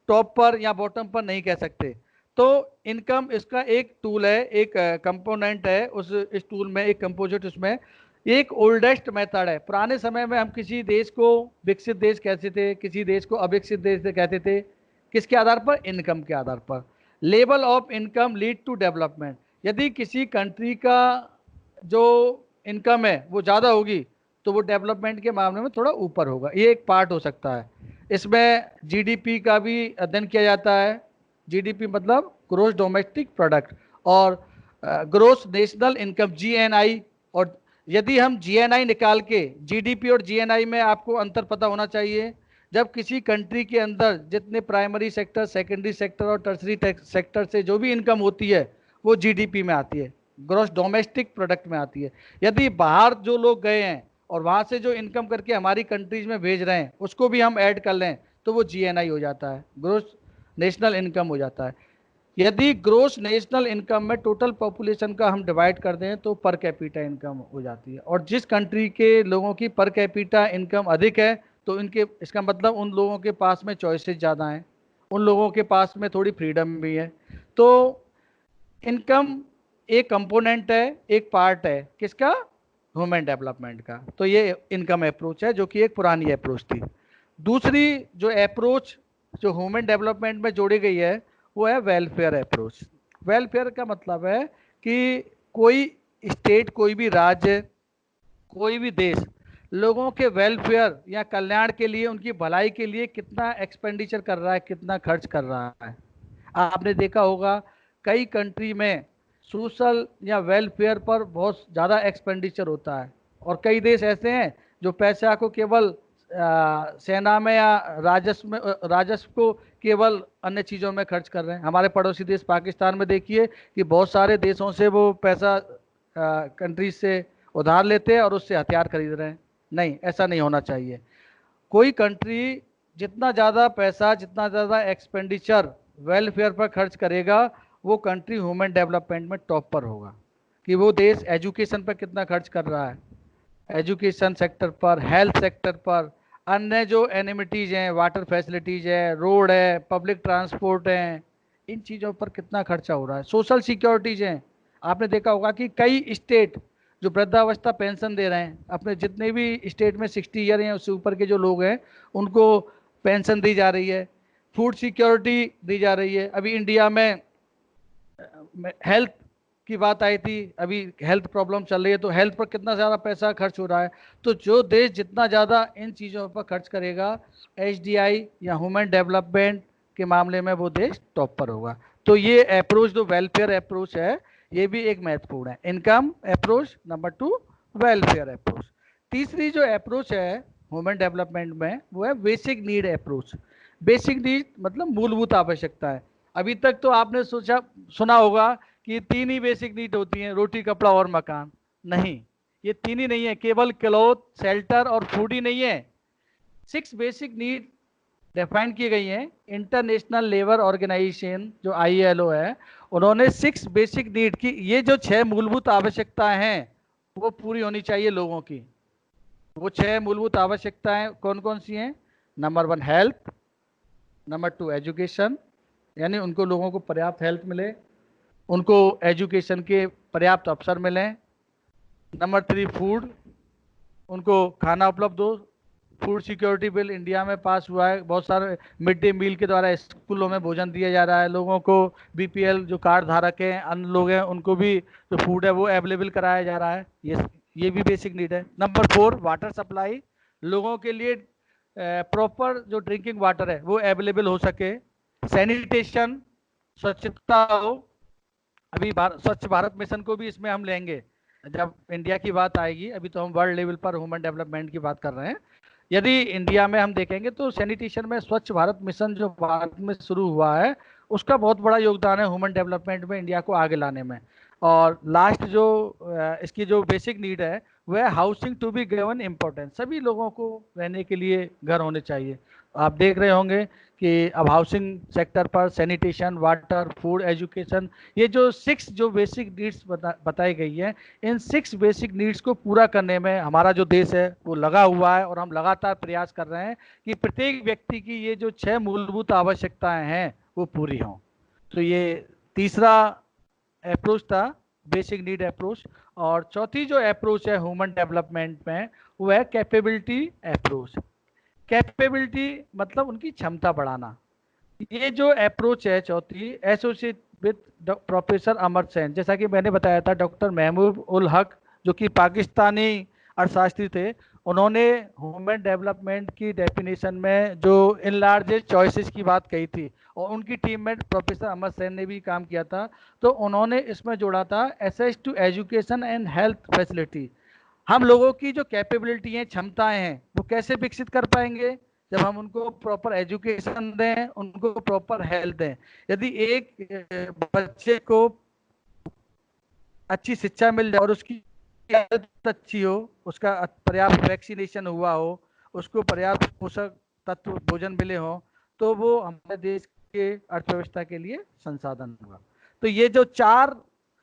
टॉप पर या बॉटम पर नहीं कह सकते। तो इनकम इसका एक टूल है, एक कंपोनेंट है उस इस टूल में, एक कंपोजिट उसमें एक ओल्डेस्ट मेथड है। पुराने समय में हम किसी देश को विकसित देश कहते थे, किसी देश को अविकसित देश कहते थे, किसके आधार पर, इनकम के आधार पर। Level of income lead to development, यदि किसी कंट्री का जो इनकम है वो ज़्यादा होगी तो वो डेवलपमेंट के मामले में थोड़ा ऊपर होगा, ये एक पार्ट हो सकता है। इसमें जीडीपी का भी अध्ययन किया जाता है। जीडीपी मतलब ग्रोस डोमेस्टिक प्रोडक्ट, और ग्रोस नेशनल इनकम GNI। और यदि हम GNI निकाल के, जीडीपी और GNI में आपको अंतर पता होना चाहिए। जब किसी कंट्री के अंदर जितने प्राइमरी सेक्टर, सेकेंडरी सेक्टर और टर्सरी सेक्टर से जो भी इनकम होती है वो जीडीपी में आती है, ग्रॉस डोमेस्टिक प्रोडक्ट में आती है। यदि बाहर जो लोग गए हैं और वहाँ से जो इनकम करके हमारी कंट्रीज में भेज रहे हैं उसको भी हम ऐड कर लें तो वो GNI हो जाता है, ग्रोस नेशनल इनकम हो जाता है। यदि ग्रोस नेशनल इनकम में टोटल पॉपुलेशन का हम डिवाइड कर दें तो पर कैपिटा इनकम हो जाती है, और जिस कंट्री के लोगों की पर कैपिटा इनकम अधिक है तो इनके, इसका मतलब उन लोगों के पास में चॉइसेस ज़्यादा हैं, उन लोगों के पास में थोड़ी फ्रीडम भी है। तो इनकम एक कंपोनेंट है, एक पार्ट है किसका, ह्यूमन डेवलपमेंट का। तो ये इनकम अप्रोच है जो कि एक पुरानी अप्रोच थी। दूसरी जो अप्रोच जो ह्यूमन डेवलपमेंट में जोड़ी गई है वो है वेलफेयर अप्रोच। वेलफेयर का मतलब है कि कोई स्टेट, कोई भी राज्य, कोई भी देश लोगों के वेलफेयर या कल्याण के लिए, उनकी भलाई के लिए कितना एक्सपेंडिचर कर रहा है, कितना खर्च कर रहा है। आपने देखा होगा कई कंट्री में सोशल या वेलफेयर पर बहुत ज़्यादा एक्सपेंडिचर होता है, और कई देश ऐसे हैं जो पैसा को केवल सेना में या राजस्व को केवल अन्य चीज़ों में खर्च कर रहे हैं। हमारे पड़ोसी देश पाकिस्तान में देखिए कि बहुत सारे देशों से वो पैसा कंट्रीज से उधार लेते हैं और उससे हथियार खरीद रहे हैं। नहीं, ऐसा नहीं होना चाहिए। कोई कंट्री जितना ज़्यादा पैसा, जितना ज़्यादा एक्सपेंडिचर वेलफेयर पर खर्च करेगा, वो कंट्री ह्यूमन डेवलपमेंट में टॉप पर होगा। कि वो देश एजुकेशन पर कितना खर्च कर रहा है, एजुकेशन सेक्टर पर, हेल्थ सेक्टर पर, अन्य जो एनिमिटीज़ हैं, वाटर फैसिलिटीज़ है, रोड है, पब्लिक ट्रांसपोर्ट है, इन चीज़ों पर कितना खर्चा हो रहा है। सोशल सिक्योरिटीज़ हैं, आपने देखा होगा कि कई स्टेट जो वृद्धावस्था पेंशन दे रहे हैं, अपने जितने भी स्टेट में 60 ईयर हैं उससे ऊपर के जो लोग हैं उनको पेंशन दी जा रही है, फूड सिक्योरिटी दी जा रही है। अभी इंडिया में हेल्थ की बात आई थी, अभी हेल्थ प्रॉब्लम चल रही है, तो हेल्थ पर कितना ज़्यादा पैसा खर्च हो रहा है। तो जो देश जितना ज़्यादा इन चीज़ों पर खर्च करेगा, एचडीआई या ह्यूमन डेवलपमेंट के मामले में वो देश टॉप पर होगा। तो ये अप्रोच जो वेलफेयर अप्रोच है ये भी एक महत्वपूर्ण है। Income approach number 2, welfare approach. तीसरी जो अप्रोच है ह्यूमन डेवलपमेंट में वो है basic need approach. Basic need मतलब मूलभूत आवश्यकता है। अभी तक तो आपने सुना होगा कि 3 ही बेसिक नीड होती हैं, रोटी, कपड़ा और मकान। नहीं, ये 3 ही नहीं है, केवल क्लॉथ, शेल्टर और फूड ही नहीं है। 6 बेसिक नीड डिफाइन की गई हैं। इंटरनेशनल लेबर ऑर्गेनाइजेशन जो ILO है, उन्होंने 6 बेसिक नीड की, ये जो 6 मूलभूत आवश्यकताएं हैं वो पूरी होनी चाहिए लोगों की। वो 6 मूलभूत आवश्यकताएं कौन कौन सी हैं? नंबर 1 हेल्थ, नंबर 2 एजुकेशन, यानी उनको लोगों को पर्याप्त हेल्थ मिले, उनको एजुकेशन के पर्याप्त अवसर मिलें। नंबर 3 फूड, उनको खाना उपलब्ध हो। फूड सिक्योरिटी बिल इंडिया में पास हुआ है, बहुत सारे मिड डे मील के द्वारा स्कूलों में भोजन दिया जा रहा है लोगों को। BPL जो कार्ड धारक हैं, अन्य लोग हैं, उनको भी जो फूड है वो अवेलेबल कराया जा रहा है। ये भी बेसिक नीड है। नंबर 4 वाटर सप्लाई, लोगों के लिए प्रॉपर जो ड्रिंकिंग वाटर है वो अवेलेबल हो सके। सैनिटेशन, स्वच्छता हो। अभी स्वच्छ भारत मिशन को भी इसमें हम लेंगे जब इंडिया की बात आएगी। अभी तो हम वर्ल्ड लेवल पर ह्यूमन डेवलपमेंट की बात कर रहे हैं। यदि इंडिया में हम देखेंगे तो सैनिटेशन में स्वच्छ भारत मिशन जो भारत में शुरू हुआ है उसका बहुत बड़ा योगदान है ह्यूमन डेवलपमेंट में, इंडिया को आगे लाने में। और लास्ट जो इसकी जो बेसिक नीड है वह housing to be given importance. सभी लोगों को रहने के लिए घर होने चाहिए। आप देख रहे होंगे कि अब हाउसिंग सेक्टर पर सैनिटेशन, वाटर, फूड, एजुकेशन, ये जो 6 जो बेसिक नीड्स बताई गई है, इन 6 बेसिक नीड्स को पूरा करने में हमारा जो देश है वो लगा हुआ है, और हम लगातार प्रयास कर रहे हैं कि प्रत्येक व्यक्ति की ये जो 6 मूलभूत आवश्यकताएं हैं वो पूरी हों। तो ये तीसरा अप्रोच था, बेसिक नीड अप्रोच। और चौथी जो अप्रोच है ह्यूमन डेवलपमेंट में वो है कैपेबिलिटी अप्रोच। कैपेबिलिटी मतलब उनकी क्षमता बढ़ाना। ये जो अप्रोच है चौथी, एसोसिएट विद प्रोफेसर अमर सेन, जैसा कि मैंने बताया था, डॉक्टर महबूब उल हक जो कि पाकिस्तानी अर्थशास्त्री थे, उन्होंने ह्यूमन डेवलपमेंट की डेफिनेशन में जो इनलार्जेस्ट चॉइसेस की बात कही थी, और उनकी टीम में प्रोफेसर अमर सेन ने भी काम किया था। तो उन्होंने इसमें जोड़ा था access to education and health facility. हम लोगों की जो कैपेबिलिटी है, क्षमताएं हैं, वो कैसे विकसित कर पाएंगे? जब हम उनको प्रॉपर एजुकेशन दें, उनको प्रॉपर हेल्थ दें। यदि एक बच्चे को अच्छी शिक्षा मिल जाए और उसकी हेल्थ अच्छी हो, उसका पर्याप्त वैक्सीनेशन हुआ हो, उसको पर्याप्त पोषक तत्व भोजन मिले हो, तो वो हमारे देश आपके अर्थव्यवस्था के लिए संसाधन होगा। तो ये जो चार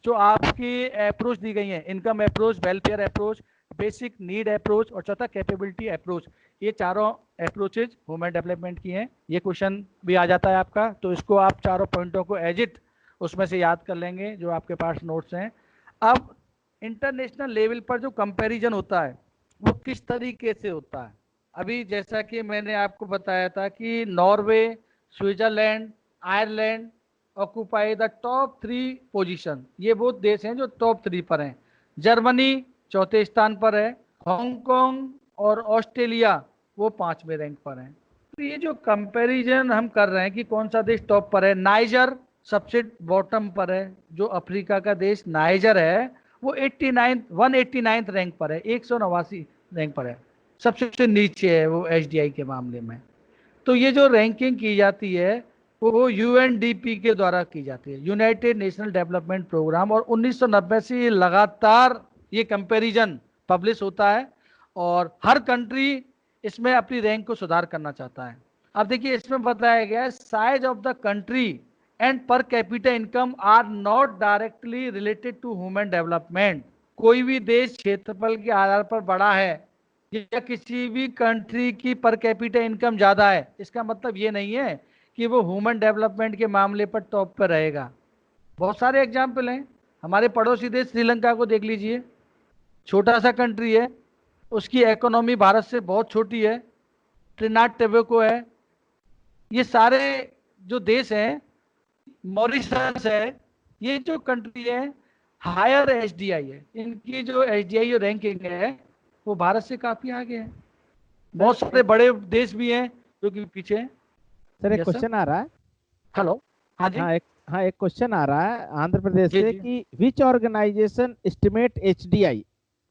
जो आपकी अप्रोच दी गई है, income approach, welfare approach, basic need approach और चौथा कैपेबिलिटी अप्रोच, ये चारों अप्रोचेज ह्यूमन डेवलपमेंट की हैं। ये क्वेश्चन भी आ जाता है आपका, तो इसको आप चारों पॉइंटों को एज इट उसमें से याद कर लेंगे जो आपके पास नोट्स हैं। अब इंटरनेशनल लेवल पर जो कंपैरिजन होता है वो किस तरीके से होता है? अभी जैसा कि मैंने आपको बताया था कि Norway, Switzerland, Ireland occupy the top 3 position. ये वो देश हैं जो टॉप 3 पर हैं। जर्मनी चौथे स्थान पर है, हांगकांग और ऑस्ट्रेलिया वो 5वें रैंक पर हैं। तो ये जो कंपैरिजन हम कर रहे हैं कि कौन सा देश टॉप पर है, नाइजर सबसे बॉटम पर है। जो अफ्रीका का देश नाइजर है वो 189 रैंक पर है, 189 रैंक पर है, सबसे नीचे है वो एचडीआई के मामले में। तो ये जो रैंकिंग की जाती है वो यूएनडीपी के द्वारा की जाती है, यूनाइटेड नेशनल डेवलपमेंट प्रोग्राम, और 1990 से लगातार ये कंपैरिजन पब्लिश होता है और हर कंट्री इसमें अपनी रैंक को सुधार करना चाहता है। अब देखिए इसमें बताया गया है size of the country and per capita income are not directly related to human development. कोई भी देश क्षेत्रफल के आधार पर बड़ा है या किसी भी कंट्री की पर कैपिटा इनकम ज्यादा है, इसका मतलब ये नहीं है कि वो ह्यूमन डेवलपमेंट के मामले पर टॉप पर रहेगा। बहुत सारे एग्जाम्पल हैं। हमारे पड़ोसी देश श्रीलंका को देख लीजिए, छोटा सा कंट्री है, उसकी इकोनॉमी भारत से बहुत छोटी है। ट्रिनिडाद टोबैगो है, ये सारे जो देश हैं, मॉरिशस है, ये जो कंट्री है हायर एचडीआई है, इनकी जो एचडीआई रैंकिंग है वो भारत से काफी आगे है। बहुत सारे बड़े देश भी हैं जो कि पीछे हैं। सर एक क्वेश्चन आ रहा है। हेलो, हाँ जी, हाँ एक क्वेश्चन आ रहा है आंध्र प्रदेश से कि विच ऑर्गेनाइजेशन एस्टिमेट एचडीआई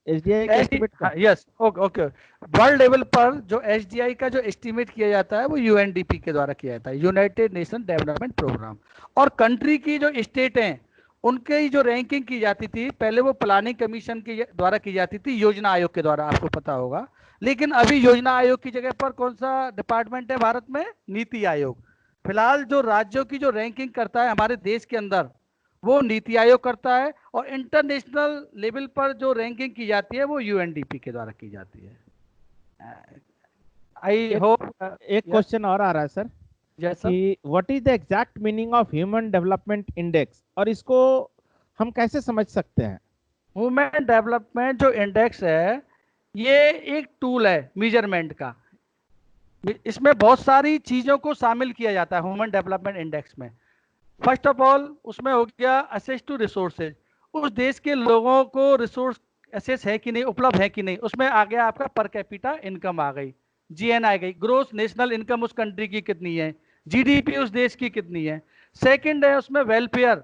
का एस्टिमेट का? Yes, okay. वर्ल्ड लेवल पर जो एचडीआई का जो एस्टिमेट किया जाता है वो यूएनडीपी के द्वारा किया जाता है, यूनाइटेड नेशन डेवलपमेंट प्रोग्राम। और कंट्री की जो स्टेट हैं उनके जो रैंकिंग की जाती थी पहले वो प्लानिंग कमीशन के द्वारा की जाती थी, योजना आयोग के द्वारा, आपको पता होगा। लेकिन अभी योजना आयोग की जगह पर कौन सा डिपार्टमेंट है भारत में? नीति आयोग। फिलहाल जो राज्यों की जो रैंकिंग करता है हमारे देश के अंदर वो नीति आयोग करता है, और इंटरनेशनल लेवल पर जो रैंकिंग की जाती है वो यूएनडीपी के द्वारा की जाती है। आई होप एक क्वेश्चन और आ रहा है सर कि what is the exact meaning of human development index, और इसको हम कैसे समझ सकते हैं? ह्यूमन डेवलपमेंट जो इंडेक्स है ये एक टूल है मेजरमेंट का। इसमें बहुत सारी चीजों को शामिल किया जाता है ह्यूमन डेवलपमेंट इंडेक्स में। फर्स्ट ऑफ ऑल उसमें हो गया असेस टू रिसोर्सेज, उस देश के लोगों को रिसोर्स असेस है कि नहीं, उपलब्ध है कि नहीं। उसमें आ गया आपका पर कैपिटा इनकम आ गई, जीएन आ गई, ग्रोस नेशनल इनकम उस कंट्री की कितनी है, जीडीपी उस देश की कितनी है। सेकंड है उसमें वेलफेयर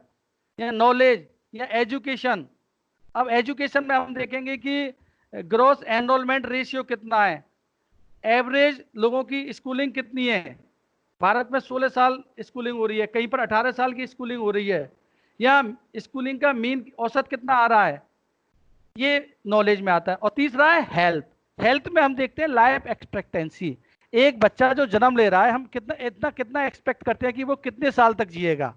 या नॉलेज या एजुकेशन। अब एजुकेशन में हम देखेंगे कि ग्रोस एनरोलमेंट रेशियो कितना है, एवरेज लोगों की स्कूलिंग कितनी है। भारत में 16 साल स्कूलिंग हो रही है, कहीं पर 18 साल की स्कूलिंग हो रही है, या स्कूलिंग का मीन औसत कितना आ रहा है, ये नॉलेज में आता है। और तीसरा है हेल्थ। हेल्थ में हम देखते हैं लाइफ एक्सपेक्टेंसी, एक बच्चा जो जन्म ले रहा है हम कितना एक्सपेक्ट करते हैं कि वो कितने साल तक जिएगा।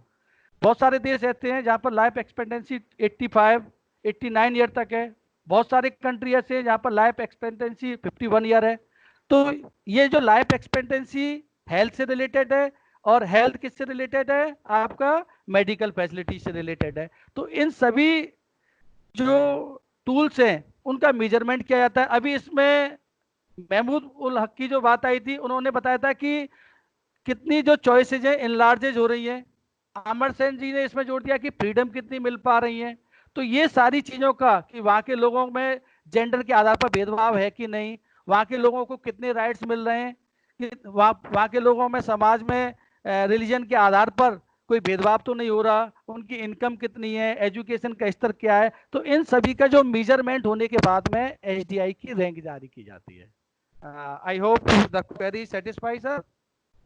बहुत सारे देश ऐसे हैं जहाँ पर लाइफ एक्सपेक्टेंसी 85, 89 ईयर तक है। बहुत सारे कंट्री ऐसे हैं जहाँ पर लाइफ एक्सपेक्टेंसी 51 ईयर है। तो ये जो लाइफ एक्सपेक्टेंसी हेल्थ से रिलेटेड है, और हेल्थ किससे रिलेटेड है? आपका मेडिकल फैसिलिटी से रिलेटेड है। तो इन सभी जो टूल्स हैं उनका मेजरमेंट किया जाता है। अभी इसमें महमूद उल हक की जो बात आई थी, उन्होंने बताया था कि कितनी जो चॉइसेज है इनलार्जेज हो रही है। अमर सेन जी ने इसमें जोड़ दिया कि फ्रीडम कितनी मिल पा रही है। तो ये सारी चीजों का कि वहाँ के लोगों में जेंडर के आधार पर भेदभाव है कि नहीं, वहाँ के लोगों को कितने राइट्स मिल रहे हैं, कि वहाँ के लोगों में समाज में रिलीजन के आधार पर कोई भेदभाव तो नहीं हो रहा, उनकी इनकम कितनी है, एजुकेशन का स्तर क्या है। तो इन सभी का जो मेजरमेंट होने के बाद में एचडीआई की रैंक जारी की जाती है। I hope the query satisfy sir.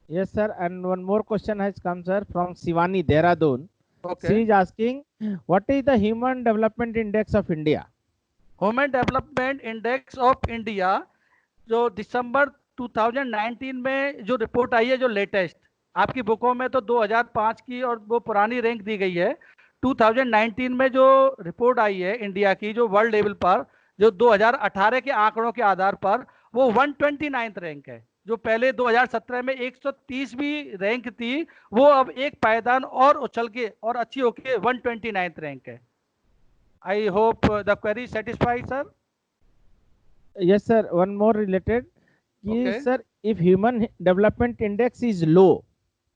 Yes, sir. And one more question has come, sir, from Shivani, Dehradun. Okay. She is asking, what is the Human Development Index of India? Human Development Index of India जो दिसंबर 2019 में जो रिपोर्ट आई है, जो लेटेस्ट, आपकी बुकों में तो 2005 की और वो पुरानी रैंक दी गई है। 2019 में जो रिपोर्ट आई है इंडिया की, जो वर्ल्ड लेवल पर, जो 2018 के आंकड़ों के आधार पर, वो 129th रैंक है। जो पहले 2017 में 130वीं रैंक थी, वो अब एक पायदान और उछल के और अच्छी होके 129th रैंक है। I hope the query satisfied sir. Yes, sir. One more related. Okay. Sir, if human development index is low,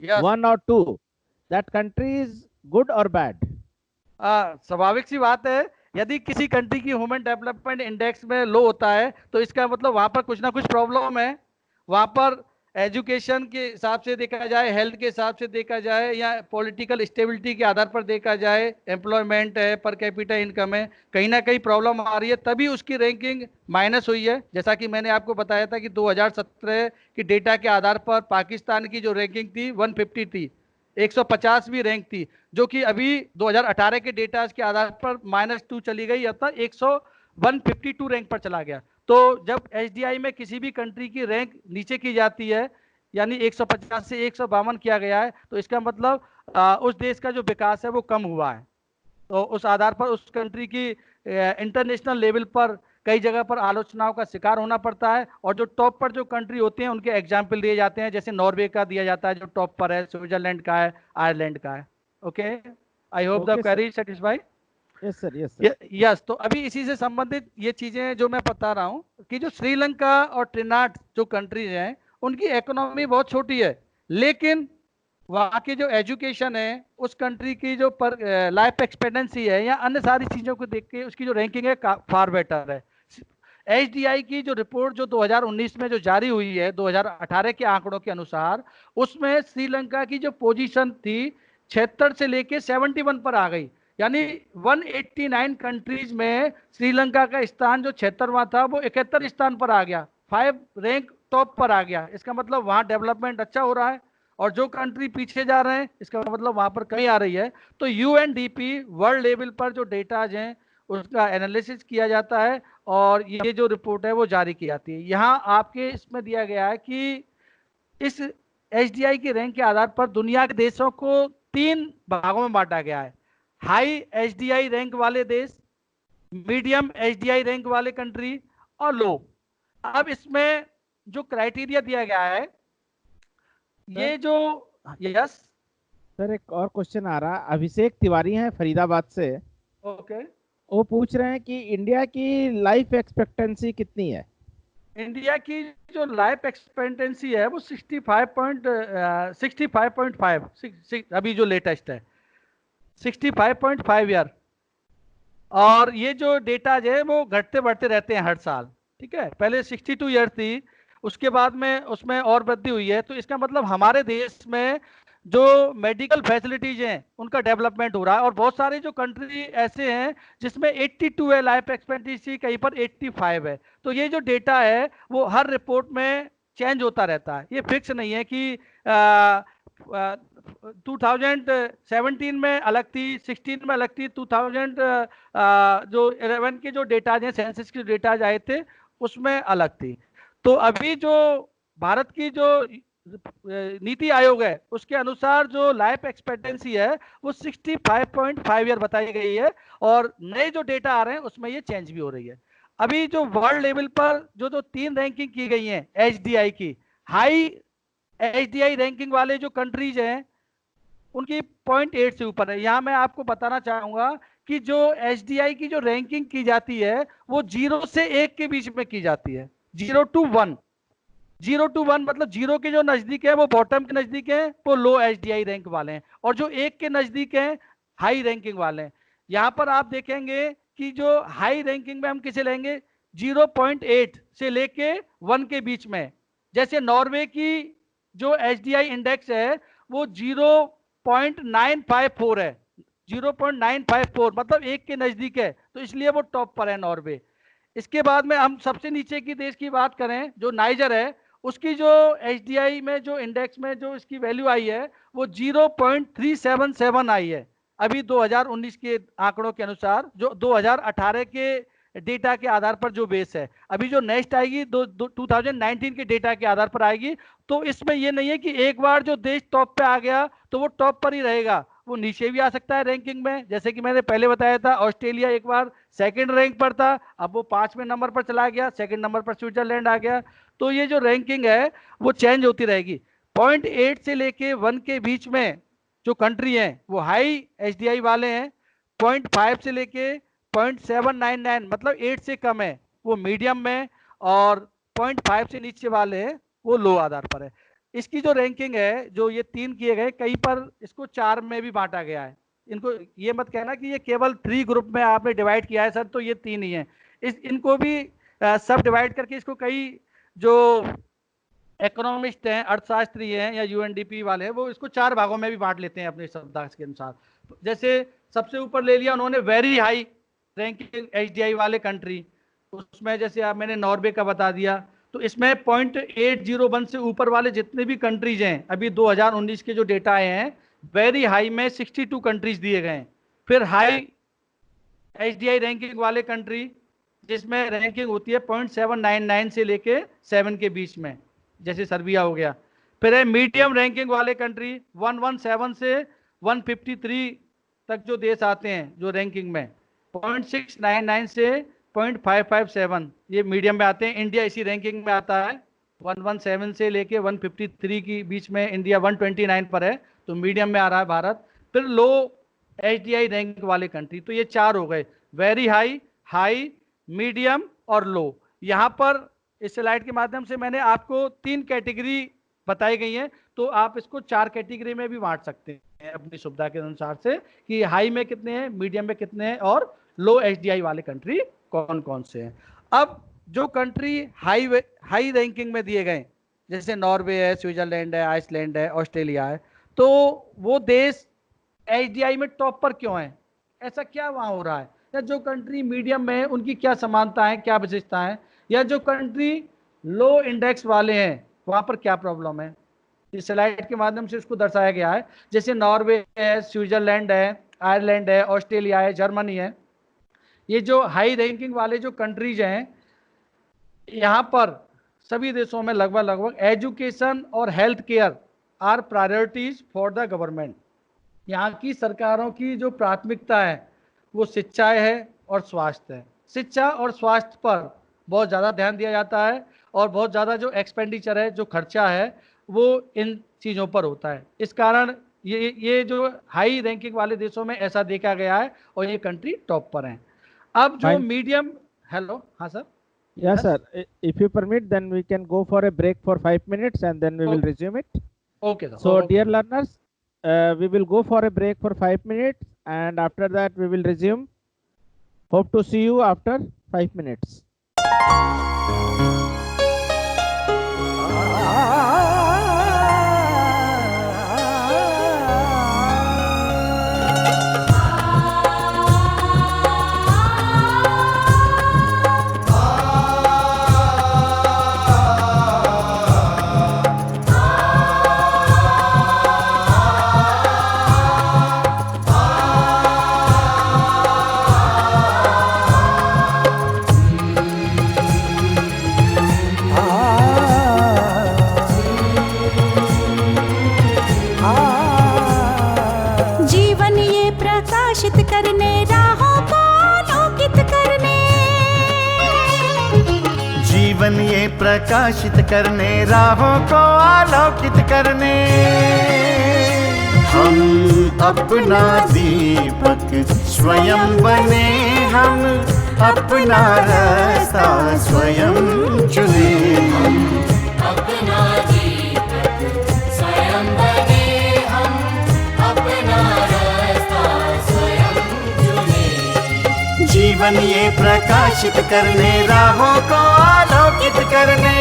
Yes. 1 or 2, that country is good or bad? स्वाभाविक सी बात है, यदि किसी कंट्री की ह्यूमन डेवलपमेंट इंडेक्स में लो होता है तो इसका मतलब वहां पर कुछ ना कुछ प्रॉब्लम है। वहां पर एजुकेशन के हिसाब से देखा जाए, हेल्थ के हिसाब से देखा जाए, या पॉलिटिकल स्टेबिलिटी के आधार पर देखा जाए, एम्प्लॉयमेंट है, पर कैपिटा इनकम है, कहीं ना कहीं प्रॉब्लम आ रही है, तभी उसकी रैंकिंग माइनस हुई है। जैसा कि मैंने आपको बताया था कि 2017 की डेटा के आधार पर पाकिस्तान की जो रैंकिंग थी 150 थी, 150वीं रैंक थी, जो कि अभी 2018 के डेटा के आधार पर -2 चली गई, अर्थात 152 रैंक पर चला गया। तो जब एचडीआई में किसी भी कंट्री की रैंक नीचे की जाती है, यानी 150 से 152 किया गया है, तो इसका मतलब उस देश का जो विकास है वो कम हुआ है। तो उस आधार पर उस कंट्री की इंटरनेशनल लेवल पर कई जगह पर आलोचनाओं का शिकार होना पड़ता है। और जो टॉप पर जो कंट्री होती हैं उनके एग्जाम्पल दिए जाते हैं, जैसे नॉर्वे का दिया जाता है जो टॉप पर है, स्विट्जरलैंड का है, आयरलैंड का है। Okay, I hope the query satisfy. Yes sir, yes sir. Yes, तो अभी इसी से संबंधित ये चीजें जो मैं बता रहा हूँ कि जो श्रीलंका और ट्रिनिडाद जो कंट्रीज हैं उनकी इकोनॉमी बहुत छोटी है, लेकिन वहाँ की जो एजुकेशन है, उस कंट्री की जो लाइफ एक्सपेक्टेंसी है, या अन्य सारी चीज़ों को देख के उसकी जो रैंकिंग है फार बेटर है। एचडीआई की जो रिपोर्ट जो 2019 में जो जारी हुई है 2018 के आंकड़ों के अनुसार, उसमें श्रीलंका की जो पोजीशन थी 76 से लेके 71 पर आ गई, यानी 189 कंट्रीज में श्रीलंका का स्थान जो 76वां था वो 71 स्थान पर आ गया, 5 रैंक टॉप पर आ गया। इसका मतलब वहाँ डेवलपमेंट अच्छा हो रहा है, और जो कंट्री पीछे जा रहे हैं इसका मतलब वहां पर कमी आ रही है। तो यूएनडीपी वर्ल्ड लेवल पर जो डेटाज हैं उसका एनालिसिस किया जाता है, और ये जो रिपोर्ट है वो जारी की जाती है। यहाँ आपके इसमें दिया गया है कि इस एचडीआई की रैंक के आधार पर दुनिया के देशों को 3 भागों में बांटा गया है। हाई एचडीआई रैंक वाले देश, मीडियम एचडीआई रैंक वाले कंट्री, और लो। अब इसमें जो क्राइटेरिया दिया गया है, ये जो यस सर, एक और क्वेश्चन आ रहा है। अभिषेक तिवारी हैं फरीदाबाद से। ओके, वो पूछ रहे हैं कि इंडिया की लाइफ एक्सपेक्टेंसी कितनी है? इंडिया की जो लाइफ एक्सपेक्टेंसी है वो 65.5 अभी जो लेटेस्ट है 65.5 ईयर। और ये जो डेटा है वो घटते बढ़ते रहते हैं हर साल, ठीक है। पहले 62 ईयर थी, उसके बाद में उसमें और वृद्धि हुई है। तो इसका मतलब हमारे देश में जो मेडिकल फैसिलिटीज हैं उनका डेवलपमेंट हो रहा है। और बहुत सारे जो कंट्री ऐसे हैं जिसमें 82 है लाइफ एक्सपेक्टेंसी, कहीं पर 85 है। तो ये जो डेटा है वो हर रिपोर्ट में चेंज होता रहता है, ये फिक्स नहीं है कि 2017 में अलग थी, 16 में अलग थी, 2000 जो 11 के जो डेटाज हैं, सेंसस के डेटाज आए थे उसमें अलग थी। तो अभी जो भारत की जो नीति आयोग है उसके अनुसार जो लाइफ एक्सपेक्टेंसी है वो 65.5 ईयर बताई गई है, और नए जो डेटा आ रहे हैं उसमें ये चेंज भी हो रही है। अभी जो वर्ल्ड लेवल पर जो 3 रैंकिंग की गई है एचडीआई की, हाई एचडीआई रैंकिंग वाले जो कंट्रीज हैं उनकी 0.8 से ऊपर है। यहां मैं आपको बताना चाहूंगा कि जो एचडीआई की जो रैंकिंग की जाती है वो 0 से 1 के बीच में की जाती है, 0 to 1। 0 to 1 मतलब 0 के जो नजदीक है वो बॉटम के नजदीक है, वो लो एचडीआई रैंक वाले हैं, और जो 1 के नजदीक है हाई रैंकिंग वाले हैं। यहां पर आप देखेंगे कि जो हाई रैंकिंग में हम किसे लेंगे, 0.8 से लेके 1 के बीच में। जैसे नॉर्वे की जो एचडीआई इंडेक्स है वो 0.954 है, 0.954 मतलब 1 के नजदीक है, तो इसलिए वो टॉप पर है नॉर्वे। इसके बाद में हम सबसे नीचे की देश की बात करें जो नाइजर है, उसकी जो एचडीआई में जो इंडेक्स में जो इसकी वैल्यू आई है वो 0.377 आई है अभी 2019 के आंकड़ों के अनुसार। जो 2018 के डेटा के आधार पर जो बेस है। अभी जो नेक्स्ट आएगी 2019 के डेटा के आधार पर आएगी। तो इसमें ये नहीं है कि एक बार जो देश टॉप पे आ गया तो वो टॉप पर ही रहेगा, वो नीचे भी आ सकता है रैंकिंग में। जैसे कि मैंने पहले बताया था, ऑस्ट्रेलिया एक बार सेकंड रैंक पर था, अब वो 5वें नंबर पर चला गया, सेकंड नंबर पर स्विट्जरलैंड आ गया। तो ये जो रैंकिंग है वो चेंज होती रहेगी। 0.8 से लेके 1 के बीच में जो कंट्री हैं वो हाई HDI वाले हैं। 0.5 से लेके 0.799 मतलब 8 से कम है वो मीडियम में, और 0.5 से नीचे वाले हैं वो लो आधार पर है। इसकी जो रैंकिंग है, जो ये 3 किए गए, कहीं पर इसको 4 में भी बांटा गया है। इनको ये मत कहना कि ये केवल 3 ग्रुप में आपने डिवाइड किया है सर, तो ये 3 ही है। इनको भी सब डिवाइड करके इसको कई जो इकोनॉमिस्ट हैं, अर्थशास्त्री हैं या UNDP वाले हैं, वो इसको 4 भागों में भी बांट लेते हैं अपने शब्दार्थ के अनुसार। जैसे सबसे ऊपर ले लिया उन्होंने वेरी हाई रैंकिंग HDI वाले कंट्री, उसमें जैसे आप मैंने नॉर्वे का बता दिया। तो इसमें 0.801 से ऊपर वाले जितने भी कंट्रीज हैं, अभी 2019 के जो डेटा आए हैं, वेरी हाई में 62 कंट्रीज दिए गए हैं। फिर हाई HDI रैंकिंग वाले कंट्री जिसमें रैंकिंग होती है 0.799 से लेके 7 के बीच में, जैसे सर्बिया हो गया। फिर है मीडियम रैंकिंग वाले कंट्री 117 से 153 तक जो देश आते हैं जो रैंकिंग में, 0.699 से 0.557 ये मीडियम में आते हैं। इंडिया इसी रैंकिंग में आता है, 117 से लेके 153 के बीच में इंडिया 129 पर है, तो मीडियम में आ रहा है भारत। फिर लो HDI रैंक वाले कंट्री, तो ये 4 हो गए, वेरी हाई, हाई, मीडियम और लो। यहाँ पर इस स्लाइड के माध्यम से मैंने आपको 3 कैटेगरी बताई गई हैं, तो आप इसको 4 कैटेगरी में भी बांट सकते हैं अपनी सुविधा के अनुसार से, कि हाई में कितने हैं, मीडियम में कितने हैं और लो HDI वाले कंट्री कौन कौन से हैं। अब जो कंट्री हाई रैंकिंग में दिए गए, जैसे नॉर्वे है, स्विट्जरलैंड है, आइसलैंड है, ऑस्ट्रेलिया है, तो वो देश HDI में टॉप पर क्यों है, ऐसा क्या वहाँ हो रहा है, या जो कंट्री मीडियम में है उनकी क्या समानता है, क्या विशेषता है, या जो कंट्री लो इंडेक्स वाले हैं वहाँ पर क्या प्रॉब्लम है। इस स्लाइड के माध्यम से इसको दर्शाया गया है। जैसे नॉर्वे है, स्विट्जरलैंड है, आयरलैंड है, ऑस्ट्रेलिया है, जर्मनी है, ये जो हाई रैंकिंग वाले जो कंट्रीज हैं, यहाँ पर सभी देशों में लगभग एजुकेशन और health care are priorities for the government. यहाँ की सरकारों की जो प्राथमिकता है वो शिक्षा है और स्वास्थ्य है। शिक्षा और स्वास्थ्य पर बहुत ज़्यादा ध्यान दिया जाता है, और बहुत ज़्यादा जो एक्सपेंडिचर है, जो खर्चा है, वो इन चीज़ों पर होता है। इस कारण ये जो हाई रैंकिंग वाले देशों में ऐसा देखा गया है, और ये कंट्री टॉप पर हैं। अब जो मीडियम, हेलो, हाँ sir, yes sir, if you permit then we can go for a break for 5 minutes and then we will resume it. Okay sir. So dear learners, we will go for a break for 5 minutes and after that we will resume. Hope to see you after 5 minutes. प्रकाशित करने, राहों को आलोकित करने, हम अपना दीपक स्वयं बने, हम अपना रास्ता स्वयं चुने, हम अपना दीपक स्वयं बने, हम अपना रास्ता स्वयं चुने। जीवन ये प्रकाशित करने, राहों को आलोकित करने।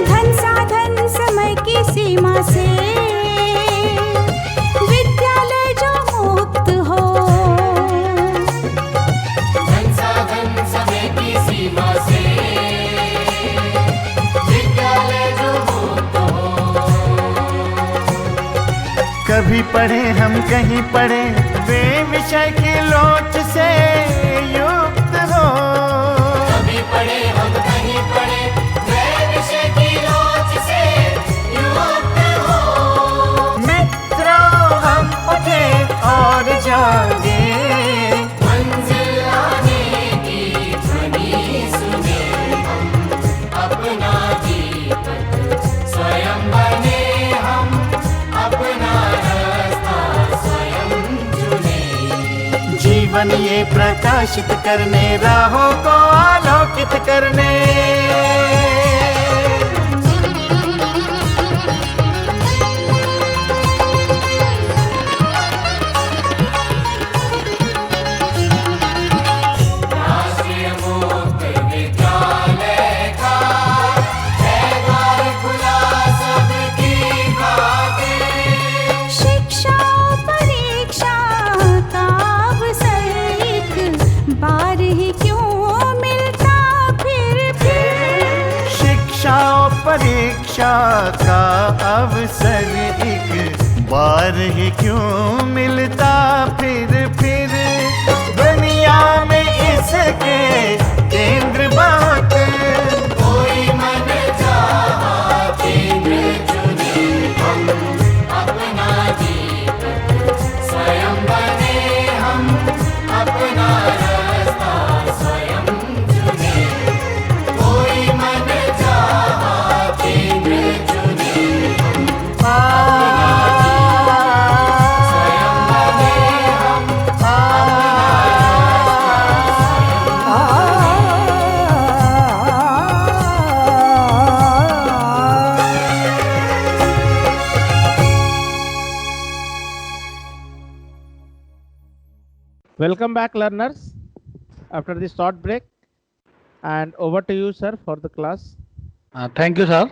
धन साधन समय की सीमा से विद्यालय जो मुक्त हो, धन कभी पढ़े हम कहीं पढ़े, वे विषय की लोच से युक्त हो। कभी पढ़े हम कहीं पढ़े, वे विषय की लोच से युक्त हो। मित्रों हम उठे और जागे, मंजिल आने की ध्वनि सुने हम, अपना दीपक स्वयं बने हम, अपना रास्ता स्वयं चुने। जीवन ये प्रकाशित करने, राहों को आलोकित करने। राष्ट्रीय मुक्त विद्यालय का है द्वार खुला सबकी खातिर। शिक्षा परीक्षा का अवसर एक बार ही क्यों मिलता फिर। शिक्षा और परीक्षा का अवसर एक बार ही क्यों मिलता फिर। दुनिया में इसके केंद्र बात, कोई मन चाहा केंद्र चुने हम, अपना दीपक स्वयं बने हम, अपना रास्ता स्वयं चुने। कोई मन चाहा केंद्र चुने हम, अपना दीपक स्वयं बने हम, Welcome back, learners, after this short break. And over to you, sir, for the class. Thank you, sir.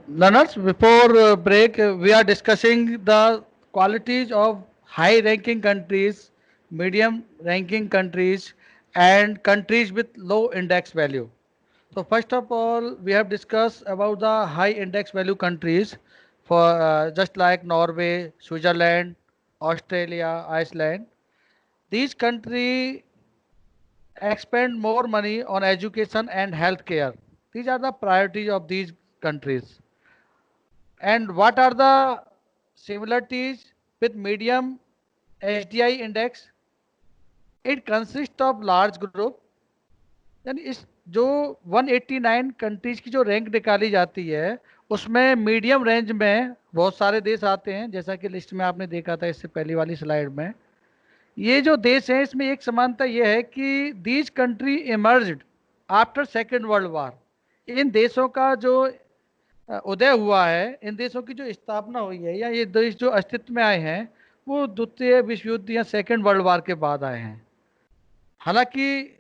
Learners, before break, we are discussing the qualities of high-ranking countries, medium-ranking countries, and countries with low index value. So first of all, we have discussed about the high index value countries for just like Norway, Switzerland, Australia, Iceland. These countries expend more money on education and healthcare. These are the priorities of these countries. And what are the similarities with medium HDI index? It consists of large group. यानी इस जो 189 कंट्रीज की जो रैंक निकाली जाती है उसमें मीडियम रेंज में बहुत सारे देश आते हैं, जैसा कि लिस्ट में आपने देखा था इससे पहली वाली स्लाइड में। ये जो देश हैं इसमें एक समानता ये है कि these country emerged after second world war. इन देशों का जो उदय हुआ है, इन देशों की जो स्थापना हुई है या ये देश जो अस्तित्व में आए हैं वो द्वितीय विश्व युद्ध या सेकेंड वर्ल्ड वार के बाद आए हैं। हालांकि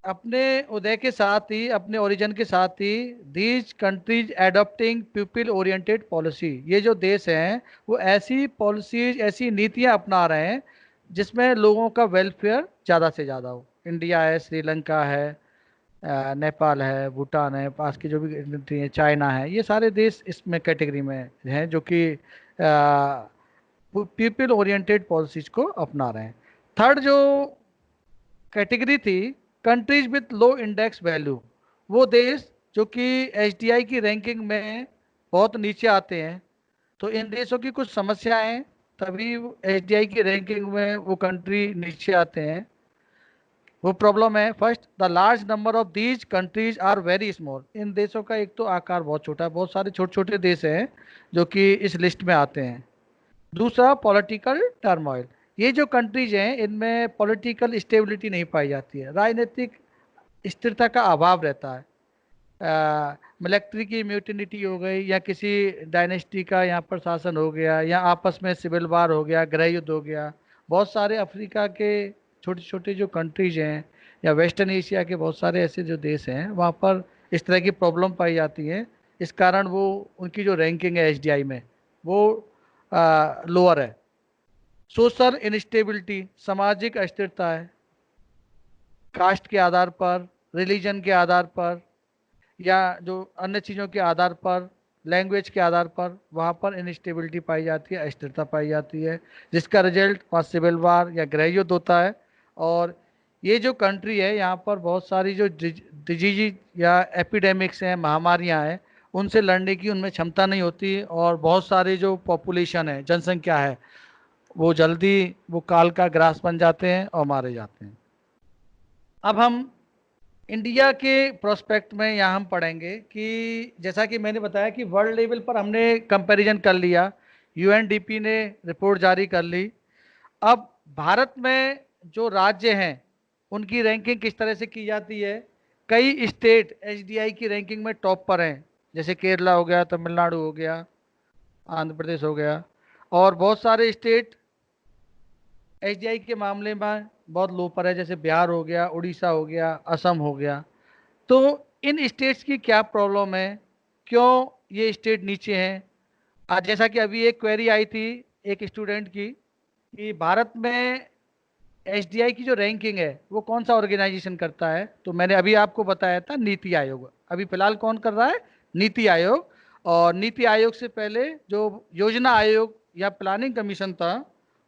अपने उदय के साथ ही, अपने ओरिजिन के साथ ही these countries adopting people oriented policy, ये जो देश हैं वो ऐसी पॉलिसीज, ऐसी नीतियां अपना रहे हैं जिसमें लोगों का वेलफेयर ज़्यादा से ज़्यादा हो। इंडिया है, श्रीलंका है, नेपाल है, भूटान है, पास की जो भी कंट्री है, चाइना है, ये सारे देश इसमें कैटेगरी में हैं जो कि पीपल ओरिएंटेड पॉलिसीज को अपना रहे हैं। थर्ड जो कैटेगरी थी, countries with low index value, वो देश जो कि एचडीआई की रैंकिंग में बहुत नीचे आते हैं। तो इन देशों की कुछ समस्याएं हैं, तभी एचडीआई की रैंकिंग में वो कंट्री नीचे आते हैं। वो प्रॉब्लम है, first the large number of these countries are very small. इन देशों का एक तो आकार बहुत छोटा है, बहुत सारे छोटे छोटे देश हैं जो कि इस लिस्ट में आते हैं। दूसरा पॉलिटिकल टर्मोइल, ये जो कंट्रीज हैं इनमें पॉलिटिकल स्टेबिलिटी नहीं पाई जाती है, राजनीतिक स्थिरता का अभाव रहता है। मिलिट्री की म्यूटिनिटी हो गई या किसी डायनेस्टी का यहाँ पर शासन हो गया या आपस में सिविल वार हो गया, गृह युद्ध हो गया। बहुत सारे अफ्रीका के छोटे छोटे जो कंट्रीज हैं या वेस्टर्न एशिया के बहुत सारे ऐसे जो देश हैं वहाँ पर इस तरह की प्रॉब्लम पाई जाती है। इस कारण वो उनकी जो रैंकिंग है एचडीआई में वो लोअर है। सोशल इनस्टेबिलिटी, सामाजिक अस्थिरता है, कास्ट के आधार पर, रिलीजन के आधार पर या जो अन्य चीज़ों के आधार पर लैंग्वेज के आधार पर वहाँ पर इनस्टेबिलिटी पाई जाती है, अस्थिरता पाई जाती है, जिसका रिजल्ट वहाँ सिविल वार या गृह युद्ध होता है। और ये जो कंट्री है यहाँ पर बहुत सारी जो डिजीज या एपिडेमिक्स हैं, महामारियाँ हैं, उनसे लड़ने की उनमें क्षमता नहीं होती, और बहुत सारे जो पॉपुलेशन है, जनसंख्या है, वो जल्दी वो काल का ग्रास बन जाते हैं और मारे जाते हैं। अब हम इंडिया के प्रोस्पेक्ट में यहाँ हम पढ़ेंगे कि जैसा कि मैंने बताया कि वर्ल्ड लेवल पर हमने कंपैरिजन कर लिया, यूएनडीपी ने रिपोर्ट जारी कर ली। अब भारत में जो राज्य हैं उनकी रैंकिंग किस तरह से की जाती है। कई स्टेट एचडीआई की रैंकिंग में टॉप पर हैं, जैसे केरला हो गया, तमिलनाडु हो गया, आंध्र प्रदेश हो गया, और बहुत सारे स्टेट एचडीआई के मामले में बहुत लो पर है, जैसे बिहार हो गया, उड़ीसा हो गया, असम हो गया। तो इन स्टेट्स की क्या प्रॉब्लम है, क्यों ये स्टेट नीचे हैं। आज जैसा कि अभी एक क्वेरी आई थी एक स्टूडेंट की कि भारत में एचडीआई की जो रैंकिंग है वो कौन सा ऑर्गेनाइजेशन करता है, तो मैंने अभी आपको बताया था नीति आयोग। अभी फिलहाल कौन कर रहा है, नीति आयोग। और नीति आयोग से पहले जो योजना आयोग या प्लानिंग कमीशन था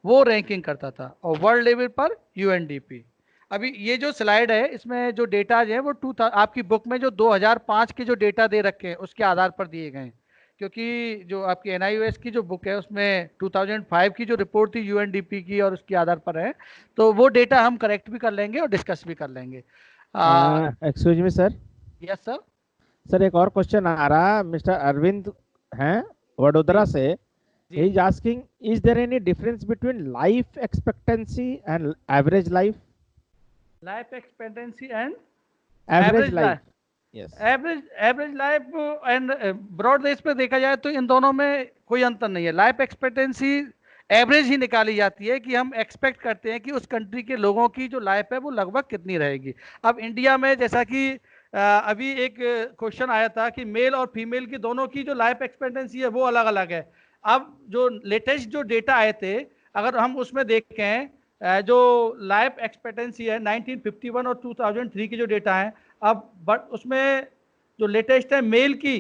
वो रैंकिंग करता था, और वर्ल्ड लेवल पर यूएनडीपी। अभी ये जो स्लाइड है इसमें जो डेटाज है वो आपकी बुक में जो 2005 के जो डेटा दे रखे हैं उसके आधार पर दिए गए हैं, क्योंकि जो आपकी एनआईओएस की जो बुक है उसमें 2005 की जो रिपोर्ट थी यूएनडीपी की और उसके आधार पर है, तो वो डेटा हम करेक्ट भी कर लेंगे और डिस्कस भी कर लेंगे। Excuse me sir. Yes sir. Sir एक और क्वेश्चन आ रहा, मिस्टर अरविंद हैं वडोदरा से। he is asking, is there any difference between life expectancy and average life? Life expectancy and Average life. life. Yes. Average life and broad base पे देखा जाए तो इन दोनों में कोई अंतर नहीं है। लाइफ एक्सपेक्टेंसी एवरेज ही निकाली जाती है कि हम एक्सपेक्ट करते हैं कि उस कंट्री के लोगों की जो लाइफ है वो लगभग कितनी रहेगी। अब इंडिया में जैसा कि अभी एक क्वेश्चन आया था कि मेल और फीमेल की दोनों की जो लाइफ एक्सपेक्टेंसी है वो अलग अलग है। अब जो लेटेस्ट जो डेटा आए थे अगर हम उसमें देखें, जो लाइफ एक्सपेक्टेंसी है 1951 और 2003 की जो डेटा है, अब बट उसमें जो लेटेस्ट है मेल की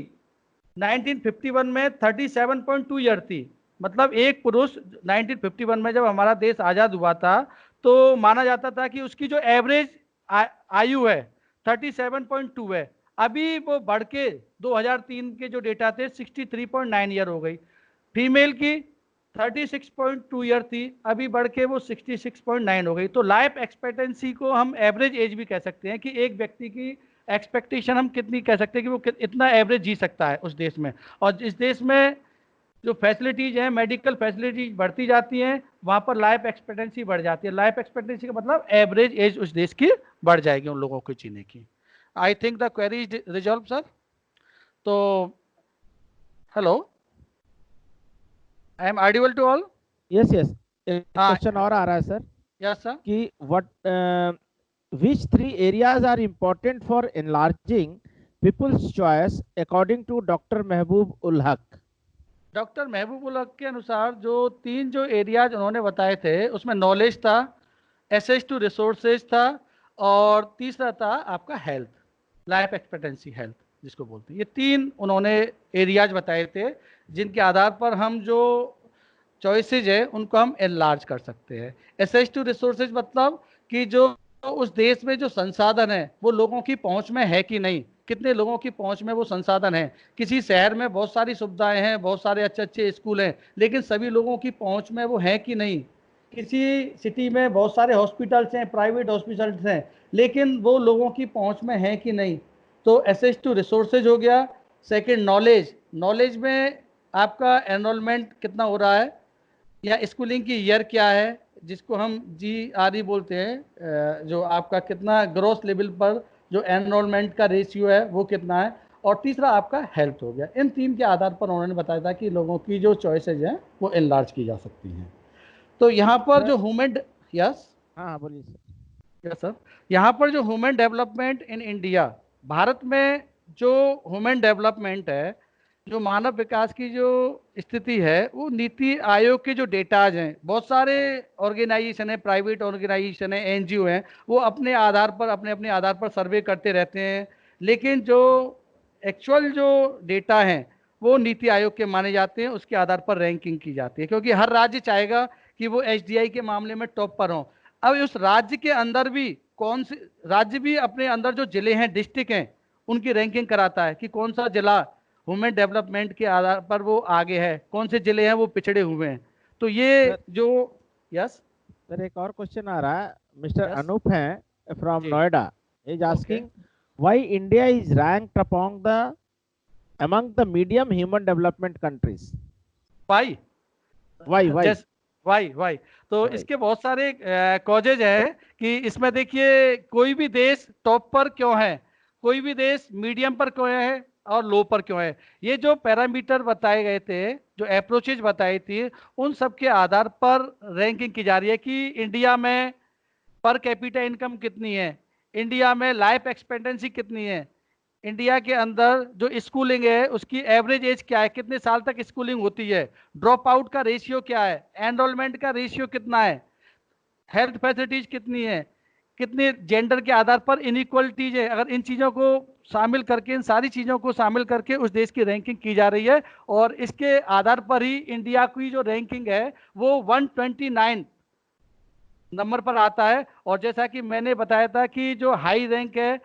1951 में 37.2 ईयर थी। मतलब एक पुरुष 1951 में जब हमारा देश आज़ाद हुआ था तो माना जाता था कि उसकी जो एवरेज आयु है 37.2 है। अभी वो बढ़ के 2003 के जो डेटा थे 63.9 ईयर हो गई। फीमेल की 36.2 ईयर थी, अभी बढ़ के वो 66.9 हो गई। तो लाइफ एक्सपेक्टेंसी को हम एवरेज एज भी कह सकते हैं कि एक व्यक्ति की एक्सपेक्टेशन हम कितनी कह सकते हैं कि वो इतना एवरेज जी सकता है उस देश में। और इस देश में जो फैसिलिटीज हैं, मेडिकल फैसिलिटीज बढ़ती जाती हैं, वहाँ पर लाइफ एक्सपेक्टेंसी बढ़ जाती है। लाइफ एक्सपेक्टेंसी का मतलब एवरेज एज उस देश की बढ़ जाएगी उन लोगों को जीने की। I think the query is resolve sir. तो hello, I am audible to all? Yes yes. एक क्वेश्चन और आ रहा है सर। Yes sir. कि what which three areas are important for enlarging people's choice according to doctor Mehboob ul Haq? Doctor महबूब उल हक के अनुसार जो तीन जो एरियाज उन्होंने बताए थे उसमें नॉलेज था, एसेस टू रिसोर्सेज था, और तीसरा था आपका हेल्थ, लाइफ एक्सपेक्टेंसी हेल्थ जिसको बोलते हैं। ये तीन उन्होंने एरियाज बताए थे जिनके आधार पर हम जो चॉइसेज है उनको हम एनलार्ज कर सकते हैं। एसेस टू रिसोर्सेज मतलब कि जो उस देश में जो संसाधन है वो लोगों की पहुंच में है कि नहीं, कितने लोगों की पहुंच में वो संसाधन है। किसी शहर में बहुत सारी सुविधाएं हैं, बहुत सारे अच्छे अच्छे स्कूल हैं, लेकिन सभी लोगों की पहुंच में वो है कि नहीं। किसी सिटी में बहुत सारे हॉस्पिटल्स हैं, प्राइवेट हॉस्पिटल्स हैं, लेकिन वो लोगों की पहुंच में है कि नहीं। तो एसेस टू रिसोर्सेज हो गया। सेकंड नॉलेज, नॉलेज में आपका एनरोलमेंट कितना हो रहा है या स्कूलिंग की ईयर क्या है जिसको हम GRE बोलते हैं, जो आपका कितना ग्रोस लेवल पर जो एनरोलमेंट का रेशियो है वो कितना है। और तीसरा आपका हेल्थ हो गया। इन तीन के आधार पर उन्होंने बताया था कि लोगों की जो चॉइसेज हैं वो एनलार्ज की जा सकती हैं। तो यहाँ पर जो ह्यूमन, यस हाँ बोलिए सर। यस सर, यहाँ पर जो human development in India, Bharat में जो ह्यूमन डेवलपमेंट है, जो मानव विकास की जो स्थिति है, वो नीति आयोग के जो डेटाज हैं, बहुत सारे ऑर्गेनाइजेशन है, प्राइवेट ऑर्गेनाइजेशन है, NGO हैं, वो अपने आधार पर अपने अपने आधार पर सर्वे करते रहते हैं, लेकिन जो एक्चुअल जो डेटा हैं वो नीति आयोग के माने जाते हैं, उसके आधार पर रैंकिंग की जाती है, क्योंकि हर राज्य चाहेगा कि वो एचडीआई के मामले में टॉप पर हो। अब उस राज्य के अंदर भी कौन से राज्य भी अपने अंदर जो जिले हैं, डिस्ट्रिक्ट हैं, उनकी रैंकिंग कराता है कि कौन सा जिला ह्यूमन डेवलपमेंट के आधार पर वो आगे है, कौन से जिले हैं वो पिछड़े हुए हैं। तो ये जो यस सर एक और क्वेश्चन आ रहा है, मिस्टर Yes. अनूप हैं from ji. Noida, is asking why India is ranked among the medium human development countries. Why Why? Why तो Why? इसके बहुत सारे कॉजेज है कि इसमें देखिए कोई भी देश टॉप पर क्यों है, कोई भी देश मीडियम पर क्यों है और लो पर क्यों है। ये जो पैरामीटर बताए गए थे, जो अप्रोचेज बताई थी, उन सब के आधार पर रैंकिंग की जा रही है कि इंडिया में पर कैपिटा इनकम कितनी है, इंडिया में लाइफ एक्सपेक्टेंसी कितनी है, इंडिया के अंदर जो स्कूलिंग है उसकी एवरेज एज क्या है, कितने साल तक स्कूलिंग होती है, ड्रॉप आउट का रेशियो क्या है, एनरोलमेंट का रेशियो कितना है, हेल्थ फैसिलिटीज कितनी है, कितने जेंडर के आधार पर इनइक्वलिटीज है। अगर इन चीज़ों को शामिल करके, इन सारी चीज़ों को शामिल करके उस देश की रैंकिंग की जा रही है, और इसके आधार पर ही इंडिया की जो रैंकिंग है वो 129 नंबर पर आता है। और जैसा कि मैंने बताया था कि जो हाई रैंक है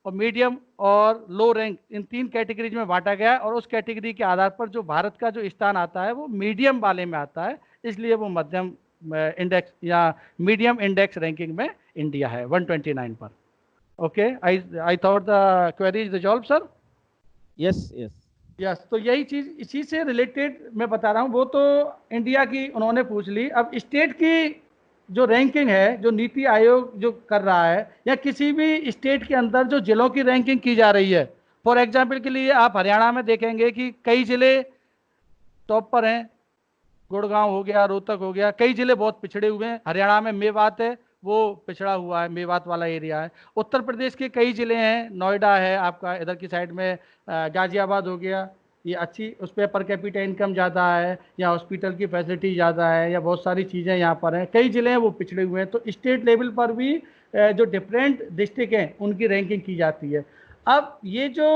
और मीडियम और लो रैंक, इन 3 कैटेगरीज में बांटा गया है, और उस कैटेगरी के आधार पर जो भारत का जो स्थान आता है वो मीडियम वाले में आता है, इसलिए वो मध्यम इंडेक्स या मीडियम इंडेक्स रैंकिंग में इंडिया है 129 पर। Okay, I thought the query is resolve sir. Yes. Yes, तो यही चीज इसी से रिलेटेड मैं बता रहा हूँ। वो तो इंडिया की उन्होंने पूछ ली। अब स्टेट की जो रैंकिंग है, जो नीति आयोग जो कर रहा है, या किसी भी स्टेट के अंदर जो जिलों की रैंकिंग की जा रही है, फॉर एग्जांपल के लिए आप हरियाणा में देखेंगे कि कई जिले टॉप पर हैं, गुड़गांव हो गया, रोहतक हो गया, कई जिले बहुत पिछड़े हुए हैं। हरियाणा में मेवात है, वो पिछड़ा हुआ है, मेवात वाला एरिया है। उत्तर प्रदेश के कई जिले हैं, नोएडा है आपका इधर की साइड में, गाजियाबाद हो गया, ये अच्छी, उस पर पर कैपिटा इनकम ज़्यादा है, या हॉस्पिटल की फैसिलिटी ज़्यादा है, या बहुत सारी चीज़ें यहाँ पर हैं। कई जिले हैं वो पिछड़े हुए हैं। तो स्टेट लेवल पर भी जो डिफरेंट डिस्ट्रिक्ट हैं उनकी रैंकिंग की जाती है। अब ये जो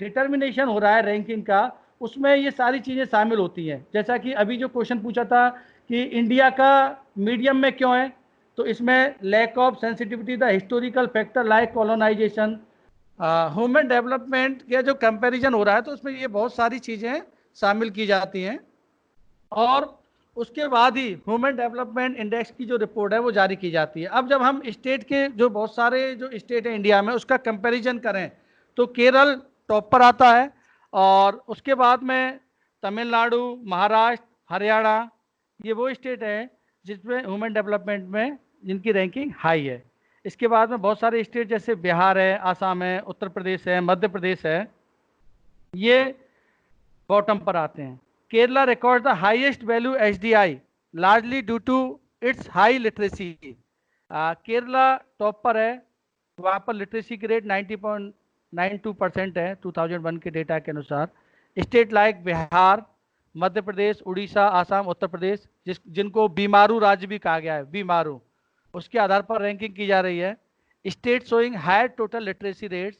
डिटर्मिनेशन हो रहा है रैंकिंग का, उसमें ये सारी चीज़ें शामिल होती हैं। जैसा कि अभी जो क्वेश्चन पूछा था कि इंडिया का मीडियम में क्यों है, तो इसमें lack of sensitivity the historical factor like colonisation, human development का जो कंपैरिजन हो रहा है, तो उसमें ये बहुत सारी चीज़ें शामिल की जाती हैं, और उसके बाद ही ह्यूमन डेवलपमेंट इंडेक्स की जो रिपोर्ट है वो जारी की जाती है। अब जब हम स्टेट के जो बहुत सारे जो स्टेट हैं इंडिया में, उसका कंपैरिजन करें, तो केरल टॉप पर आता है, और उसके बाद में तमिलनाडु, महाराष्ट्र, हरियाणा, ये वो स्टेट हैं जिसमें ह्यूमन डेवलपमेंट में जिनकी रैंकिंग हाई है। इसके बाद में बहुत सारे स्टेट जैसे बिहार है, आसाम है, उत्तर प्रदेश है, मध्य प्रदेश है, ये बॉटम पर आते हैं। Kerala record the highest value HDI largely due to its high literacy. Kerala top पर है, वहाँ पर लिटरेसी की रेट 90.92% है 2001 के डेटा के अनुसार। स्टेट लाइक बिहार, मध्य प्रदेश, उड़ीसा, आसाम, उत्तर प्रदेश, जिनको बीमारू राज्य भी कहा गया है, बीमारू, उसके आधार पर रैंकिंग की जा रही है। State showing higher total literacy rates,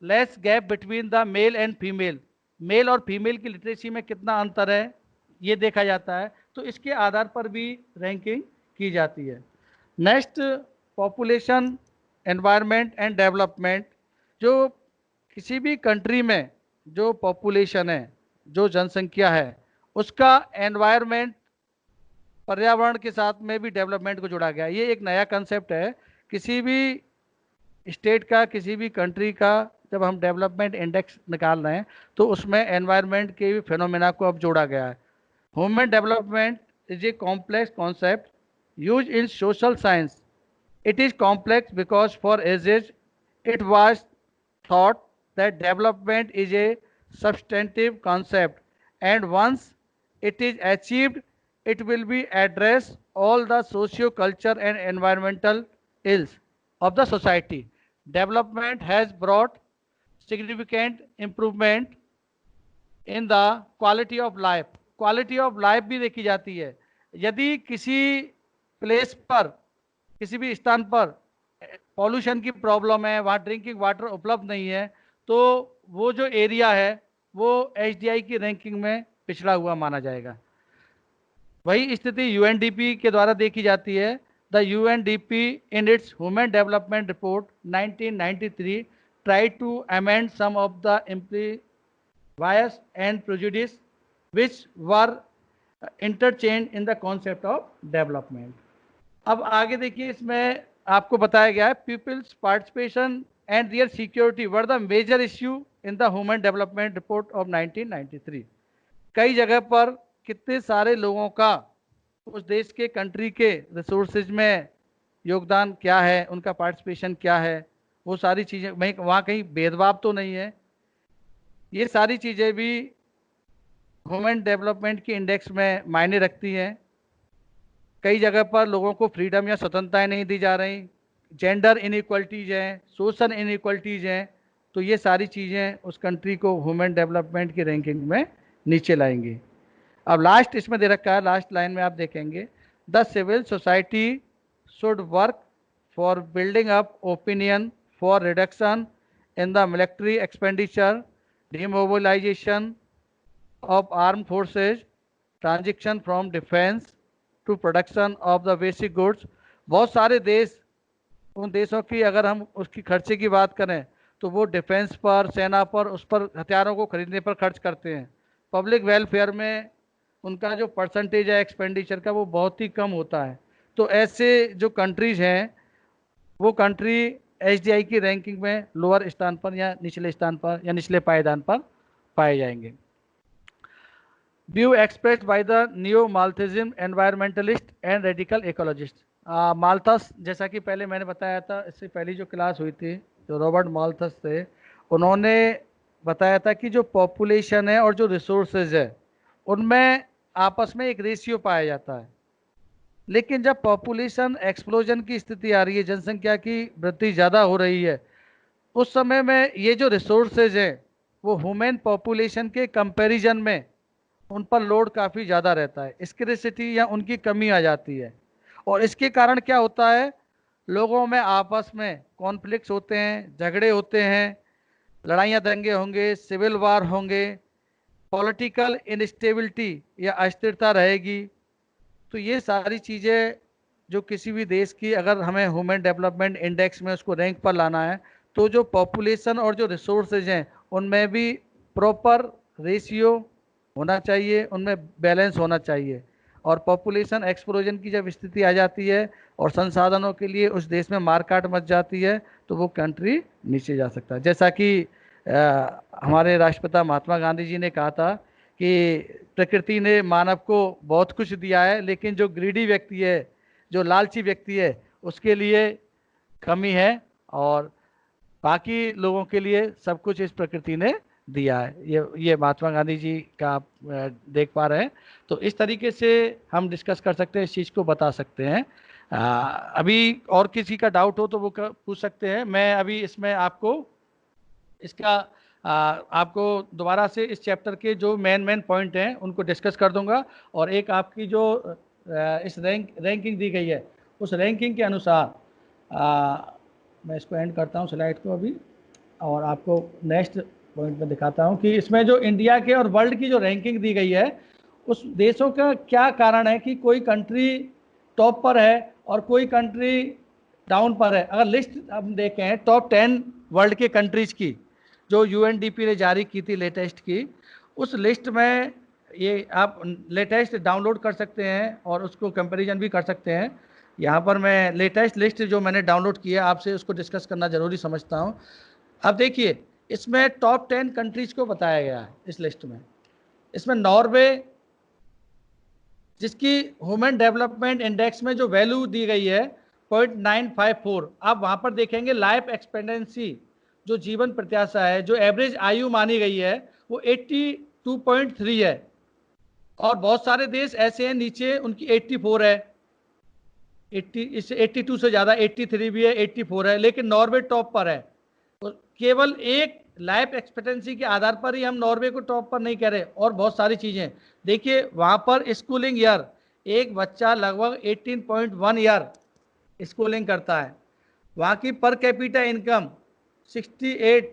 less gap between the male and female, male और फीमेल की लिटरेसी में कितना अंतर है ये देखा जाता है, तो इसके आधार पर भी रैंकिंग की जाती है। Next, population, environment and development. जो किसी भी कंट्री में जो पॉपुलेशन है, जो जनसंख्या है, उसका एनवायरनमेंट, पर्यावरण के साथ में भी डेवलपमेंट को जोड़ा गया है। ये एक नया कंसेप्ट है। किसी भी स्टेट का, किसी भी कंट्री का जब हम डेवलपमेंट इंडेक्स निकाल रहे हैं, तो उसमें एनवायरनमेंट के भी फिनोमेना को अब जोड़ा गया है। Human development is a complex concept use in social science. It is complex because for ages it was thought that development is a substantive concept, and once it is achieved, it will be address all the socio-culture and environmental ills of the society. Development has brought significant improvement in the quality of life. Quality of life भी देखी जाती है। यदि किसी प्लेस पर, किसी भी स्थान पर पॉल्यूशन की प्रॉब्लम है, वहाँ ड्रिंकिंग वाटर उपलब्ध नहीं है, तो वो जो एरिया है वो HDI की रैंकिंग में पिछड़ा हुआ माना जाएगा। वही स्थिति यूएनडीपी के द्वारा देखी जाती है। The UNDP in its human development report 1993 tried to amend some of the bias and prejudice which were interchanged in the concept of development। अब आगे देखिए, इसमें आपको बताया गया है people's participation and real security were the major issue in the human development report of 1993। कई जगह पर कितने सारे लोगों का उस देश के कंट्री के रिसोर्सेज में योगदान क्या है, उनका पार्टिसिपेशन क्या है, वो सारी चीज़ें, वहाँ कहीं भेदभाव तो नहीं है, ये सारी चीज़ें भी ह्यूमन डेवलपमेंट की इंडेक्स में मायने रखती हैं। कई जगह पर लोगों को फ्रीडम या स्वतंत्रताएं नहीं दी जा रही, जेंडर इनइक्वलिटीज़ हैं, सोशल इनइक्वलिटीज़ हैं, तो ये सारी चीज़ें उस कंट्री को ह्यूमन डेवलपमेंट की रैंकिंग में नीचे लाएंगी। अब लास्ट इसमें दे रखा है, लास्ट लाइन में आप देखेंगे, the civil society should work for building up opinion for reduction in the military expenditure, demobilization of arm forces, transition from defence to production of the basic goods. बहुत सारे देश, उन देशों की अगर हम उसकी खर्चे की बात करें तो वो डिफेंस पर, सेना पर, उस पर, हथियारों को खरीदने पर खर्च करते हैं। पब्लिक वेलफेयर में उनका जो परसेंटेज है एक्सपेंडिचर का वो बहुत ही कम होता है। तो ऐसे जो कंट्रीज हैं वो कंट्री HDI की रैंकिंग में लोअर स्थान पर या निचले स्थान पर या निचले पायदान पर पाए जाएंगे। View expressed by the neo Malthusism environmentalist and radical ecologist. Malthus, जैसा कि पहले मैंने बताया था, इससे पहली जो क्लास हुई थी, जो रॉबर्ट माल्थस थे, उन्होंने बताया था कि जो पॉपुलेशन है और जो रिसोर्सेज है उनमें आपस में एक रेशियो पाया जाता है। लेकिन जब पॉपुलेशन एक्सप्लोजन की स्थिति आ रही है, जनसंख्या की वृद्धि ज़्यादा हो रही है, उस समय में ये जो रिसोर्सेज हैं वो ह्यूमन पॉपुलेशन के कंपैरिजन में उन पर लोड काफ़ी ज़्यादा रहता है, स्कैर्सिटी या उनकी कमी आ जाती है। और इसके कारण क्या होता है, लोगों में आपस में कॉन्फ्लिक्ट्स होते हैं, झगड़े होते हैं, लड़ाइयाँ दंगे होंगे, सिविल वार होंगे, पॉलिटिकल इनस्टेबिलिटी या अस्थिरता रहेगी। तो ये सारी चीज़ें जो किसी भी देश की, अगर हमें ह्यूमन डेवलपमेंट इंडेक्स में उसको रैंक पर लाना है, तो जो पॉपुलेशन और जो रिसोर्सेज हैं उनमें भी प्रॉपर रेशियो होना चाहिए, उनमें बैलेंस होना चाहिए। और पॉपुलेशन एक्सप्लोजन की जब स्थिति आ जाती है और संसाधनों के लिए उस देश में मारकाट मच जाती है तो वो कंट्री नीचे जा सकता है। जैसा कि हमारे राष्ट्रपिता महात्मा गांधी जी ने कहा था कि प्रकृति ने मानव को बहुत कुछ दिया है, लेकिन जो ग्रीडी व्यक्ति है, जो लालची व्यक्ति है, उसके लिए कमी है, और बाकी लोगों के लिए सब कुछ इस प्रकृति ने दिया है। ये महात्मा गांधी जी का आप देख पा रहे हैं। तो इस तरीके से हम डिस्कस कर सकते हैं, इस चीज़ को बता सकते हैं। अभी और किसी का डाउट हो तो वो पूछ सकते हैं। मैं अभी इसमें आपको इसका आपको दोबारा से इस चैप्टर के जो मेन पॉइंट हैं उनको डिस्कस कर दूंगा, और एक आपकी जो इस रैंकिंग दी गई है उस रैंकिंग के अनुसार मैं इसको एंड करता हूं स्लाइड को अभी, और आपको नेक्स्ट पॉइंट में दिखाता हूं कि इसमें जो इंडिया के और वर्ल्ड की जो रैंकिंग दी गई है उस देशों का क्या कारण है कि कोई कंट्री टॉप पर है और कोई कंट्री डाउन पर है। अगर लिस्ट हम देखें टॉप 10 वर्ल्ड के कंट्रीज की जो यूएनडीपी ने जारी की थी लेटेस्ट की, उस लिस्ट में ये आप लेटेस्ट डाउनलोड कर सकते हैं और उसको कंपैरिजन भी कर सकते हैं। यहाँ पर मैं लेटेस्ट लिस्ट जो मैंने डाउनलोड की है आपसे उसको डिस्कस करना ज़रूरी समझता हूँ। अब देखिए इसमें टॉप 10 कंट्रीज को बताया गया है इस लिस्ट में। इसमें नॉर्वे, जिसकी ह्यूमन डेवलपमेंट इंडेक्स में जो वैल्यू दी गई है 0.954, आप वहाँ पर देखेंगे लाइफ एक्सपेक्टेंसी जो जीवन प्रत्याशा है, जो एवरेज आयु मानी गई है वो 82.3 है, और बहुत सारे देश ऐसे हैं नीचे उनकी 84 है, 82 से ज़्यादा 83 भी है, 84 है, लेकिन नॉर्वे टॉप पर है। तो केवल एक लाइफ एक्सपेक्टेंसी के आधार पर ही हम नॉर्वे को टॉप पर नहीं कह रहे, और बहुत सारी चीज़ें देखिए वहाँ पर स्कूलिंग ईयर एक बच्चा लगभग 18.1 ईयर स्कूलिंग करता है। वहाँ की पर कैपिटा इनकम 68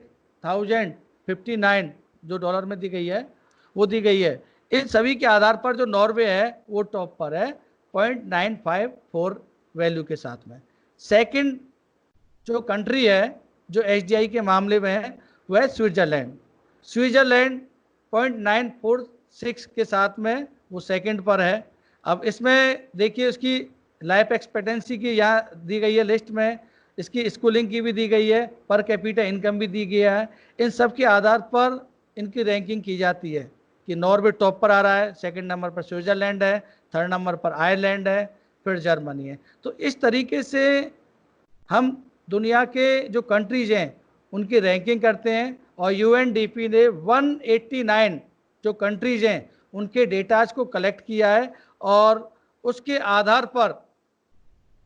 $2,059 जो डॉलर में दी गई है वो दी गई है। इन सभी के आधार पर जो नॉर्वे है वो टॉप पर है 0.954 वैल्यू के साथ में। सेकंड जो कंट्री है जो एचडीआई के मामले में है वह है स्विट्जरलैंड। स्विट्जरलैंड 0.946 के साथ में वो सेकंड पर है। अब इसमें देखिए उसकी लाइफ एक्सपेक्टेंसी की यहाँ दी गई है लिस्ट में, इसकी स्कूलिंग की भी दी गई है, पर कैपिटा इनकम भी दी गया है। इन सब के आधार पर इनकी रैंकिंग की जाती है कि नॉर्वे टॉप पर आ रहा है, सेकंड नंबर पर स्विट्जरलैंड है, थर्ड नंबर पर आयरलैंड है, फिर जर्मनी है। तो इस तरीके से हम दुनिया के जो कंट्रीज हैं उनकी रैंकिंग करते हैं और यूएनडीपी ने 189 जो कंट्रीज हैं उनके डेटाज को कलेक्ट किया है और उसके आधार पर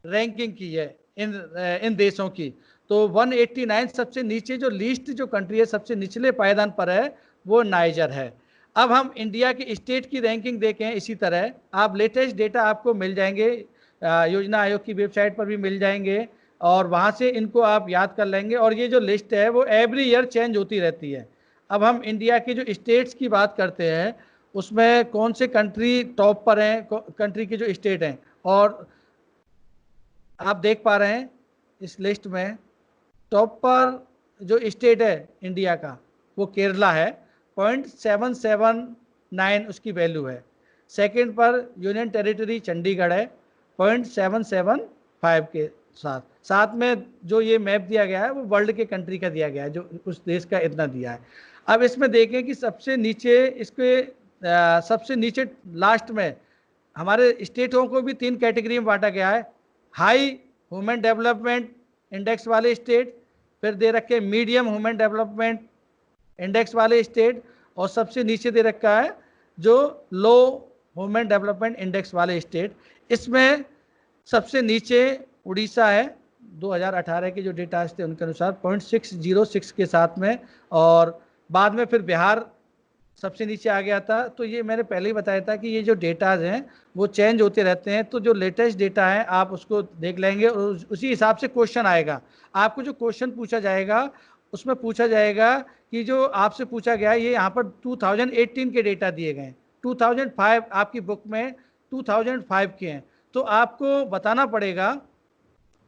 रैंकिंग की है इन देशों की। तो 189 सबसे नीचे जो लीस्ट जो कंट्री है, सबसे निचले पायदान पर है, वो नाइजर है। अब हम इंडिया की स्टेट की रैंकिंग देखें, इसी तरह आप लेटेस्ट डेटा आपको मिल जाएंगे, योजना आयोग की वेबसाइट पर भी मिल जाएंगे और वहाँ से इनको आप याद कर लेंगे। और ये जो लिस्ट है वो एवरी ईयर चेंज होती रहती है। अब हम इंडिया की जो स्टेट्स की बात करते हैं उसमें कौन से कंट्री टॉप पर हैं, कंट्री की जो स्टेट हैं, और आप देख पा रहे हैं इस लिस्ट में टॉप पर जो स्टेट है इंडिया का वो केरला है, 0.779 उसकी वैल्यू है। सेकंड पर यूनियन टेरिटरी चंडीगढ़ है 0.775 के साथ में जो ये मैप दिया गया है वो वर्ल्ड के कंट्री का दिया गया है, जो उस देश का इतना दिया है। अब इसमें देखें कि सबसे नीचे लास्ट में हमारे स्टेटों को भी 3 कैटेगरी में बांटा गया है। हाई ह्यूमन डेवलपमेंट इंडेक्स वाले स्टेट, फिर दे रखे मीडियम ह्यूमन डेवलपमेंट इंडेक्स वाले स्टेट, और सबसे नीचे दे रखा है जो लो ह्यूमन डेवलपमेंट इंडेक्स वाले स्टेट। इसमें सबसे नीचे उड़ीसा है 2018 के जो डेटा थे उनके अनुसार 0.606 के साथ में, और बाद में फिर बिहार सबसे नीचे आ गया था। तो ये मैंने पहले ही बताया था कि ये जो डेटाज हैं वो चेंज होते रहते हैं, तो जो लेटेस्ट डेटा है आप उसको देख लेंगे और उसी हिसाब से क्वेश्चन आएगा। आपको जो क्वेश्चन पूछा जाएगा उसमें पूछा जाएगा कि जो आपसे पूछा गया ये यहाँ पर 2018 के डेटा दिए गए हैं, 2005 आपकी बुक में 2005 के हैं, तो आपको बताना पड़ेगा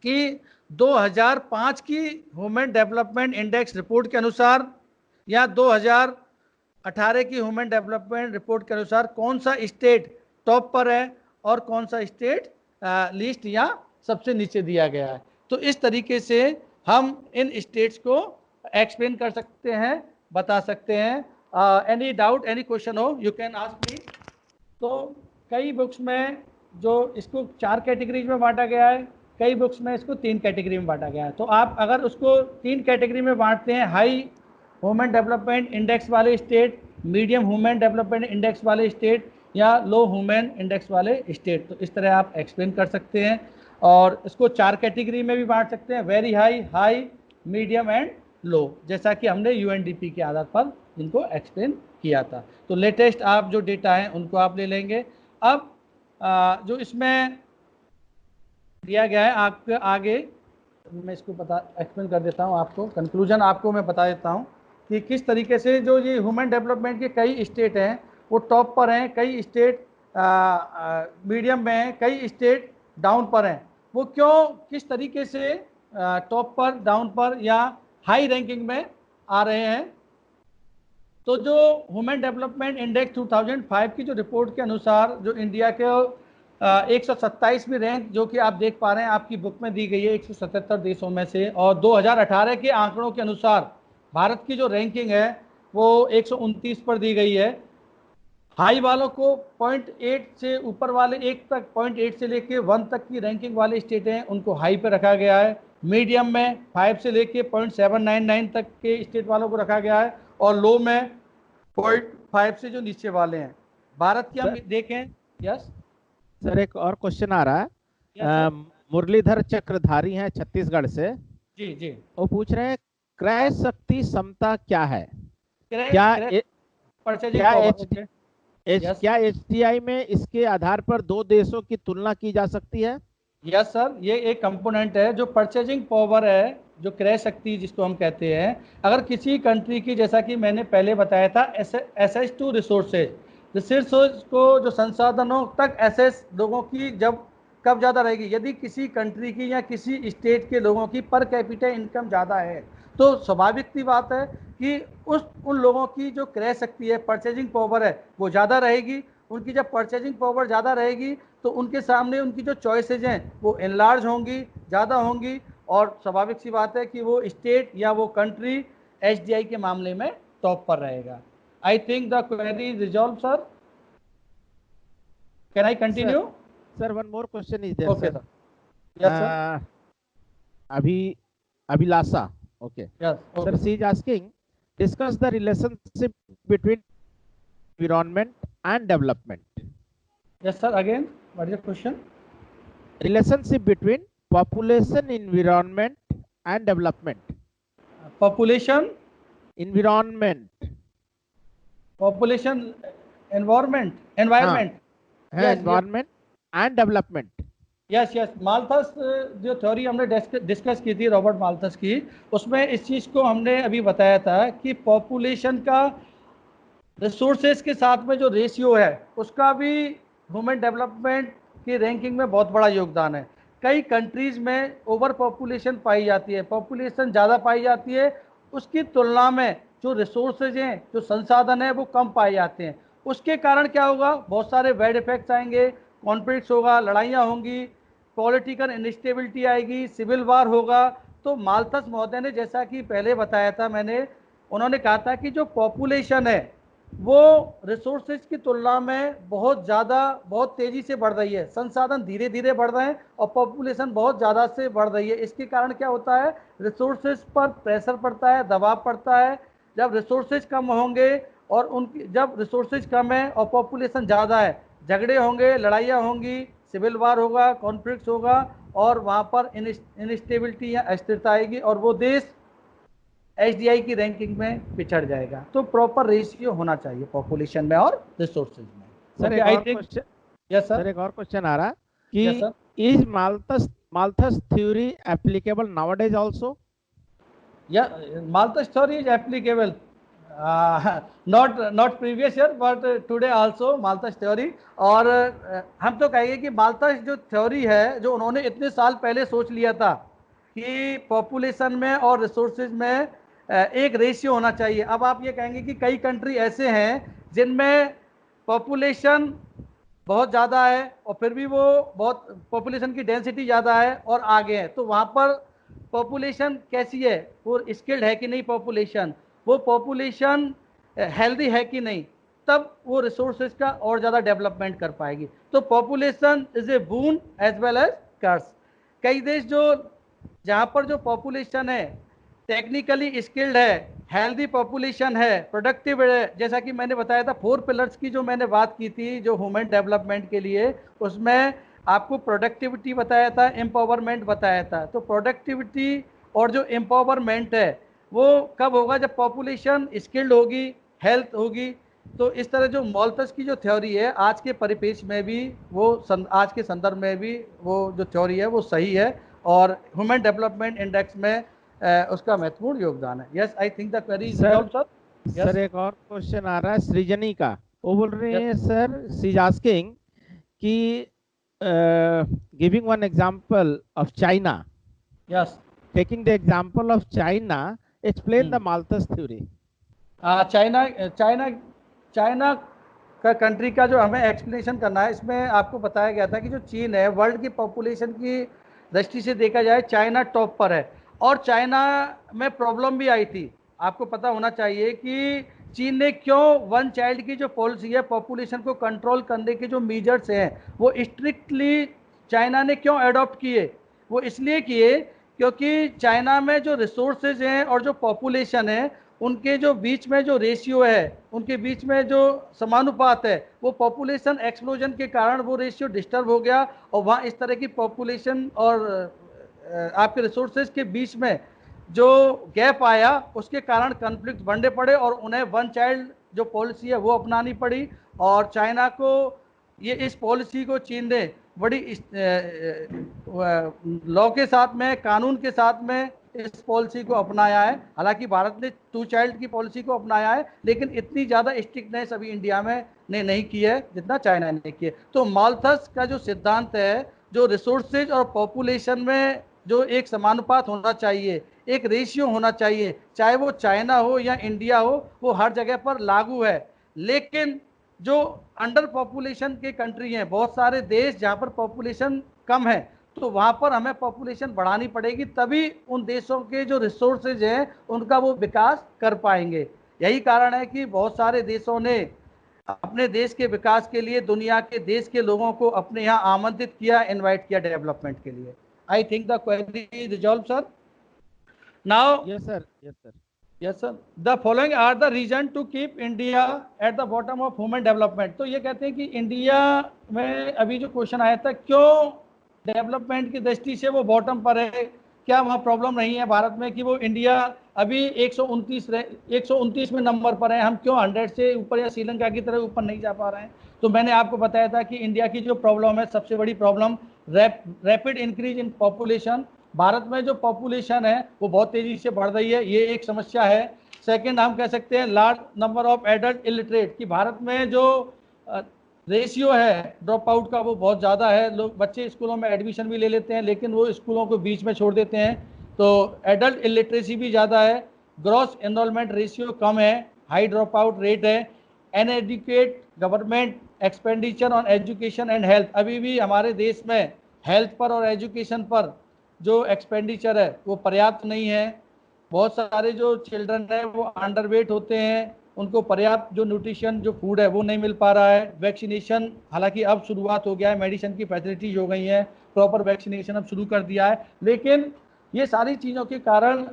कि 2005 की ह्यूमन डेवलपमेंट इंडेक्स रिपोर्ट के अनुसार या 2018 की ह्यूमन डेवलपमेंट रिपोर्ट के अनुसार कौन सा स्टेट टॉप पर है और कौन सा स्टेट लिस्ट या सबसे नीचे दिया गया है। तो इस तरीके से हम इन स्टेट्स को एक्सप्लेन कर सकते हैं, बता सकते हैं। एनी डाउट, एनी क्वेश्चन हो यू कैन आस्क मी। तो कई बुक्स में जो इसको 4 कैटेगरीज में बांटा गया है, कई बुक्स में इसको 3 कैटेगरी में बांटा गया है। तो आप अगर उसको 3 कैटेगरी में बांटते हैं, हाई ह्यूमन डेवलपमेंट इंडेक्स वाले state, medium human development index वाले स्टेट या लो ह्यूमन इंडेक्स वाले स्टेट, तो इस तरह आप एक्सप्लेन कर सकते हैं। और इसको 4 कैटेगरी में भी बांट सकते हैं, very high, high, medium and low, जैसा कि हमने यूएनडीपी के आधार पर इनको एक्सप्लेन किया था। तो लेटेस्ट आप जो डेटा हैं उनको आप ले लेंगे। अब जो इसमें दिया गया है आपके आगे, मैं इसको एक्सप्लेन कर देता हूँ आपको, कंक्लूजन आपको मैं बता देता हूँ कि किस तरीके से जो ये ह्यूमन डेवलपमेंट के कई स्टेट हैं वो टॉप पर हैं, कई स्टेट मीडियम में हैं, कई स्टेट डाउन पर हैं। वो क्यों, किस तरीके से टॉप पर, डाउन पर या हाई रैंकिंग में आ रहे हैं। तो जो ह्यूमन डेवलपमेंट इंडेक्स 2005 की जो रिपोर्ट के अनुसार जो इंडिया के 127वीं रैंक, जो कि आप देख पा रहे हैं आपकी बुक में दी गई है 177 देशों में से, और 2018 के आंकड़ों के अनुसार भारत की जो रैंकिंग है वो 129 पर दी गई है। हाई वालों को 0.8 से ऊपर वाले 1 तक, 0.8 से लेके 1 तक की रैंकिंग वाले स्टेट हैं उनको हाई पे रखा गया है। मीडियम में 5 से लेके 0.799 तक के स्टेट वालों को रखा गया है, और लो में 0.5 से जो नीचे वाले हैं। भारत की हम देखें, यस सर एक और क्वेश्चन आ रहा है, मुरलीधर चक्रधारी हैं छत्तीसगढ़ से, जी वो पूछ रहे हैं क्रय शक्ति क्षमता क्या है, क्या एचटीआई में इसके आधार पर 2 देशों की तुलना की जा सकती है? यस सर, ये एक कंपोनेंट है। जो परचेजिंग पावर है जो क्रय शक्ति जिसको हम कहते हैं, अगर किसी कंट्री की, जैसा कि मैंने पहले बताया था, एसेस टू रिसोर्सेज को, जो संसाधनों तक एसेस लोगों की कब ज़्यादा रहेगी, यदि किसी कंट्री की या किसी स्टेट के लोगों की पर कैपिटा इनकम ज़्यादा है तो स्वाभाविक सी बात है कि उन लोगों की जो क्रय शक्ति है, परचेजिंग पावर है, वो ज़्यादा रहेगी। उनकी जब परचेजिंग पावर ज़्यादा रहेगी तो उनके सामने उनकी जो चॉइसेज हैं वो इनलार्ज होंगी, ज़्यादा होंगी, और स्वाभाविक सी बात है कि वो स्टेट या वो कंट्री एचडीआई के मामले में टॉप पर रहेगा। आई think the query is resolve sir. Can I continue? Sir, one more question is there, Okay, sir. sir. Yes, sir. Abhilasha. Okay. Yes. Sir, Okay. she is asking, discuss the relationship between environment and development. Yes, sir. Again, what is your question? Relationship between population, environment and development. Population, Environment. population, environment. Yes, Environment and development. Yes yes. Malthus जो थ्योरी हमने डिस्कस की थी रॉबर्ट माल्थस की, उसमें इस चीज़ को हमने अभी बताया था कि पॉपुलेशन का रिसोर्सेज के साथ में जो रेशियो है उसका भी ह्यूमन डेवलपमेंट की रैंकिंग में बहुत बड़ा योगदान है। कई कंट्रीज़ में ओवर पॉपुलेशन पाई जाती है, पॉपुलेशन ज़्यादा पाई जाती है, उसकी तुलना में जो रिसोर्सेज हैं, जो संसाधन हैं, वो कम पाए जाते हैं। उसके कारण क्या होगा, बहुत सारे बैड इफेक्ट्स आएंगे, कॉन्फ्लिक्ट्स होगा, लड़ाइयाँ होंगी, पॉलिटिकल इनस्टेबिलिटी आएगी, सिविल वार होगा। तो माल्थस महोदय ने, जैसा कि पहले बताया था मैंने, उन्होंने कहा था कि जो पॉपुलेशन है वो रिसोर्सेज की तुलना में बहुत ज़्यादा, बहुत तेज़ी से बढ़ रही है, संसाधन धीरे धीरे बढ़ रहे हैं और पॉपुलेशन बहुत ज़्यादा से बढ़ रही है। इसके कारण क्या होता है, रिसोर्सेज पर प्रेशर पड़ता है, दबाव पड़ता है। जब रिसोर्सेज कम होंगे और जब रिसोर्सेज कम है और पॉपुलेशन ज़्यादा है, झगड़े होंगे, लड़ाइयाँ होंगी, सिविल वार होगा, कॉन्फ्लिक्ट होगा और वहाँ पर इनस्टेबिलिटी या अस्थिरता आएगी और वो देश एचडीआई की रैंकिंग में पिछड़ जाएगा। तो प्रॉपर रेशियो होना चाहिए पॉपुलेशन में और रिसोर्सेज में। Sir, Okay, I think- Yes, sir. Sir, एक और क्वेश्चन आ रहा Yes, sir. कि is Malthus theory applicable nowadays also? Yeah, Malthus theory is applicable. Not previous year, but today also Malthus theory. और हम तो कहेंगे कि माल्थस जो थ्योरी है, जो उन्होंने इतने साल पहले सोच लिया था कि पॉपुलेशन में और रिसोर्सेज में एक रेशियो होना चाहिए। अब आप ये कहेंगे कि कई कंट्री ऐसे हैं जिनमें पॉपुलेशन बहुत ज़्यादा है और फिर भी वो बहुत पॉपुलेशन की डेंसिटी ज़्यादा है और आगे है, तो वहाँ पर पॉपुलेशन कैसी है, वो स्किल्ड है कि नहीं पॉपुलेशन, वो पॉपुलेशन हेल्दी है कि नहीं, तब वो रिसोर्सेज का और ज़्यादा डेवलपमेंट कर पाएगी। तो population is a boon as well as curse. कई देश जहाँ पर जो पॉपुलेशन है टेक्निकली स्किल्ड है, हेल्दी पॉपुलेशन है, प्रोडक्टिव है, जैसा कि मैंने बताया था 4 पिलर्स की जो मैंने बात की थी जो ह्यूमन डेवलपमेंट के लिए, उसमें आपको प्रोडक्टिविटी बताया था, एम्पावरमेंट बताया था। तो प्रोडक्टिविटी और जो एम्पावरमेंट है वो कब होगा, जब पॉपुलेशन स्किल्ड होगी, हेल्थ होगी। तो इस तरह जो माल्थस की जो थ्योरी है आज के परिपेक्ष में भी वो आज के संदर्भ में भी वो जो थ्योरी है वो सही है और ह्यूमन डेवलपमेंट इंडेक्स में उसका महत्वपूर्ण योगदान है। Yes, I think the query is resolved sir. Sir, एक और क्वेश्चन आ रहा है सृजनी का। वो बोल रहे हैं सर, शी इज आस्किंग कि giving one example of China, yes, taking the example of China, explain the Malthus theory. China का कंट्री का जो हमें एक्सप्लेनेशन करना है, इसमें आपको बताया गया था कि जो चीन है वर्ल्ड की पॉपुलेशन की दृष्टि से देखा जाए चाइना टॉप पर है और चाइना में प्रॉब्लम भी आई थी। आपको पता होना चाहिए कि चीन ने क्यों वन चाइल्ड की जो पॉलिसी है, पॉपुलेशन को कंट्रोल करने के जो मेजर्स हैं वो स्ट्रिक्टली चाइना ने क्यों अडॉप्ट किए। वो इसलिए किए क्योंकि चाइना में जो रिसोर्सेज हैं और जो पॉपुलेशन है उनके जो बीच में जो रेशियो है, उनके बीच में जो समानुपात है, वो पॉपुलेशन एक्सप्लोजन के कारण वो रेशियो डिस्टर्ब हो गया और वहाँ इस तरह की पॉपुलेशन और आपके रिसोर्सेज के बीच में जो गैप आया उसके कारण कॉन्फ्लिक्ट बढ़ने पड़े और उन्हें वन चाइल्ड जो पॉलिसी है वो अपनानी पड़ी। और चाइना को ये इस पॉलिसी को चीन ने बड़ी लॉ के साथ में, कानून के साथ में इस पॉलिसी को अपनाया है। हालांकि भारत ने 2 चाइल्ड की पॉलिसी को अपनाया है, लेकिन इतनी ज़्यादा स्ट्रिक्टनेस अभी इंडिया में ने नहीं की है जितना चाइना ने की है। तो माल्थस का जो सिद्धांत है, जो रिसोर्सेज और पॉपुलेशन में जो एक समानुपात होना चाहिए, एक रेशियो होना चाहिए, चाहे वो चाइना हो या इंडिया हो, वो हर जगह पर लागू है। लेकिन जो अंडर पॉपुलेशन के कंट्री हैं, बहुत सारे देश जहाँ पर पॉपुलेशन कम है, तो वहाँ पर हमें पॉपुलेशन बढ़ानी पड़ेगी, तभी उन देशों के जो रिसोर्सेज हैं उनका वो विकास कर पाएंगे। यही कारण है कि बहुत सारे देशों ने अपने देश के विकास के लिए दुनिया के देश के लोगों को अपने यहाँ आमंत्रित किया, इनवाइट किया डेवलपमेंट के लिए। I think the query is resolve sir. Now Yes, sir. Yes, sir. Yes sir, the following are the reason to keep India at the bottom of human development. तो ये कहते हैं कि इंडिया में अभी जो क्वेश्चन आया था, क्यों डेवलपमेंट की दृष्टि से वो बॉटम पर है, क्या वहाँ प्रॉब्लम नहीं है भारत में कि वो इंडिया अभी 129 में नंबर पर है, हम क्यों 100 से ऊपर या श्रीलंका की तरह ऊपर नहीं जा पा रहे हैं। तो मैंने आपको बताया था कि इंडिया की जो प्रॉब्लम है, सबसे बड़ी problem rapid increase in population. Bharat में जो पॉपुलेशन है वो बहुत तेजी से बढ़ रही है, ये एक समस्या है। सेकंड, हम कह सकते हैं large number of adult illiterate, कि भारत में जो रेशियो है ड्रॉप आउट का वो बहुत ज़्यादा है। लोग बच्चे स्कूलों में एडमिशन भी ले लेते हैं, लेकिन वो स्कूलों को बीच में छोड़ देते हैं, तो एडल्ट इलिटरेसी भी ज़्यादा है। ग्रॉस एनरोलमेंट रेशियो कम है, हाई ड्रॉप आउट रेट है। Uneducate government expenditure on education and health, अभी भी हमारे देश में हेल्थ पर और एजुकेशन पर जो एक्सपेंडिचर है वो पर्याप्त नहीं है। बहुत सारे जो चिल्ड्रन है वो अंडरवेट होते हैं, उनको पर्याप्त जो न्यूट्रिशन जो फूड है वो नहीं मिल पा रहा है। वैक्सीनेशन हालांकि अब शुरुआत हो गया है, मेडिसिन की फैसिलिटीज हो गई हैं, प्रॉपर वैक्सीनेशन अब शुरू कर दिया है, लेकिन ये सारी चीज़ों के कारण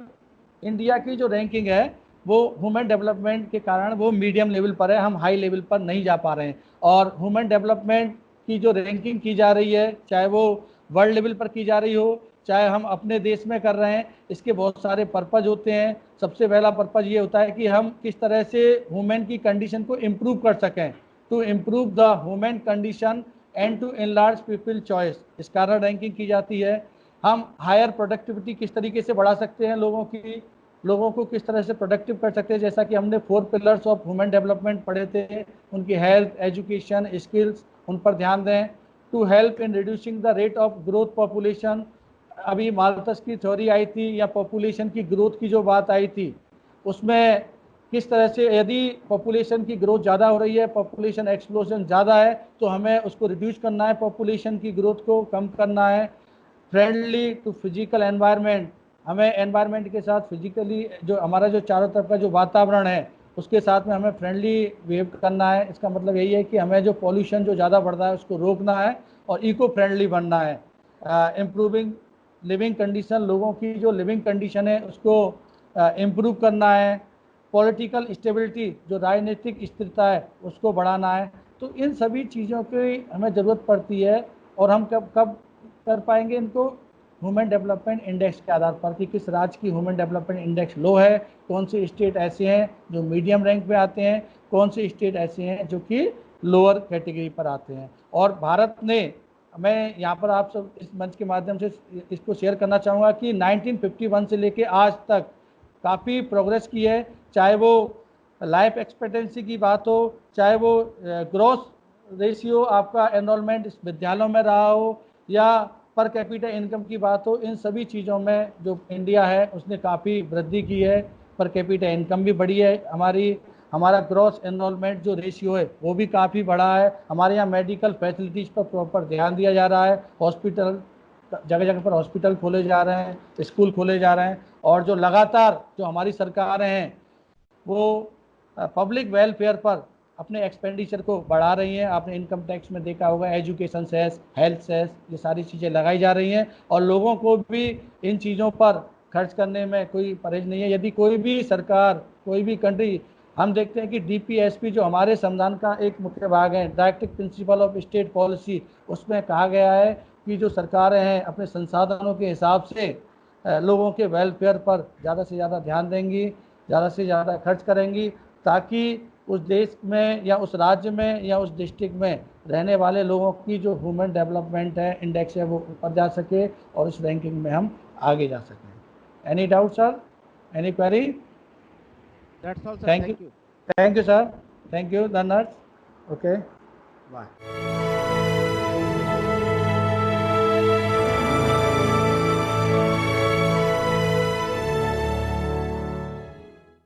इंडिया की जो रैंकिंग है वो ह्यूमन डेवलपमेंट के कारण वो मीडियम लेवल पर है, हम हाई लेवल पर नहीं जा पा रहे हैं। और ह्यूमन डेवलपमेंट की जो रैंकिंग की जा रही है, चाहे वो वर्ल्ड लेवल पर की जा रही हो, चाहे हम अपने देश में कर रहे हैं, इसके बहुत सारे पर्पज होते हैं। सबसे पहला पर्पज ये होता है कि हम किस तरह से ह्यूमन की कंडीशन को इम्प्रूव कर सकें, to improve the human condition and to enlarge people choice, इस कारण रैंकिंग की जाती है। हम हायर प्रोडक्टिविटी किस तरीके से बढ़ा सकते हैं, लोगों को किस तरह से प्रोडक्टिव कर सकते हैं, जैसा कि हमने 4 पिलर्स ऑफ ह्यूमन डेवलपमेंट पढ़े थे, उनकी हेल्थ, एजुकेशन, स्किल्स, उन पर ध्यान दें। To help in reducing the rate of growth population, अभी माल्थस की थ्योरी आई थी या पॉपुलेशन की ग्रोथ की जो बात आई थी, उसमें किस तरह से यदि पॉपुलेशन की ग्रोथ ज़्यादा हो रही है, पॉपुलेशन एक्सप्लोजन ज़्यादा है, तो हमें उसको रिड्यूस करना है, पॉपुलेशन की ग्रोथ को कम करना है। फ्रेंडली टू फिजिकल एनवायरनमेंट, हमें एनवायरनमेंट के साथ फिजिकली जो हमारा जो चारों तरफ का जो वातावरण है उसके साथ में हमें फ्रेंडली बिहेव करना है। इसका मतलब यही है कि हमें जो पॉल्यूशन जो ज़्यादा बढ़ रहा है उसको रोकना है और इको फ्रेंडली बनना है। इम्प्रूविंग लिविंग कंडीशन, लोगों की जो लिविंग कंडीशन है उसको इम्प्रूव करना है। पॉलिटिकल स्टेबिलिटी, जो राजनीतिक स्थिरता है उसको बढ़ाना है। तो इन सभी चीज़ों की हमें ज़रूरत पड़ती है, और हम कब कर पाएंगे इनको, ह्यूमन डेवलपमेंट इंडेक्स के आधार पर कि किस राज्य की ह्यूमन डेवलपमेंट इंडेक्स लो है, कौन से स्टेट ऐसे हैं जो मीडियम रैंक पे आते हैं, कौन से स्टेट ऐसे हैं जो कि लोअर कैटेगरी पर आते हैं। और भारत ने, मैं यहाँ पर आप सब इस मंच के माध्यम से इसको शेयर करना चाहूँगा कि 1951 से लेके आज तक काफ़ी प्रोग्रेस की है, चाहे वो लाइफ एक्सपेक्टेंसी की बात हो, चाहे वो ग्रोथ रेशियो आपका एनरोलमेंट इस विद्यालयों में रहा हो, या पर कैपिटा इनकम की बात हो, इन सभी चीज़ों में जो इंडिया है उसने काफ़ी वृद्धि की है। पर कैपिटा इनकम भी बढ़ी है, हमारा ग्रॉस एनरोलमेंट जो रेशियो है वो भी काफ़ी बढ़ा है। हमारे यहाँ मेडिकल फैसिलिटीज़ पर प्रॉपर ध्यान दिया जा रहा है, हॉस्पिटल जगह जगह पर हॉस्पिटल खोले जा रहे हैं, स्कूल खोले जा रहे हैं, और जो लगातार जो हमारी सरकारें हैं वो पब्लिक वेलफेयर पर अपने एक्सपेंडिचर को बढ़ा रही हैं। आपने इनकम टैक्स में देखा होगा, एजुकेशन सेस, हेल्थ सेस, ये सारी चीज़ें लगाई जा रही हैं, और लोगों को भी इन चीज़ों पर खर्च करने में कोई परहेज नहीं है। यदि कोई भी सरकार, कोई भी कंट्री, हम देखते हैं कि DPSP जो हमारे संविधान का एक मुख्य भाग है, directive principle of state policy, उसमें कहा गया है कि जो सरकारें हैं अपने संसाधनों के हिसाब से लोगों के वेलफेयर पर ज़्यादा से ज़्यादा ध्यान देंगी, ज़्यादा से ज़्यादा खर्च करेंगी, ताकि उस देश में या उस राज्य में या उस डिस्ट्रिक्ट में रहने वाले लोगों की जो ह्यूमन डेवलपमेंट है इंडेक्स है वो ऊपर जा सके और इस रैंकिंग में हम आगे जा सकें। Any doubt, sir? Any query? That's all, sir. Thank you. Thank you, sir. Thank you, Dhanarj. Okay. Bye.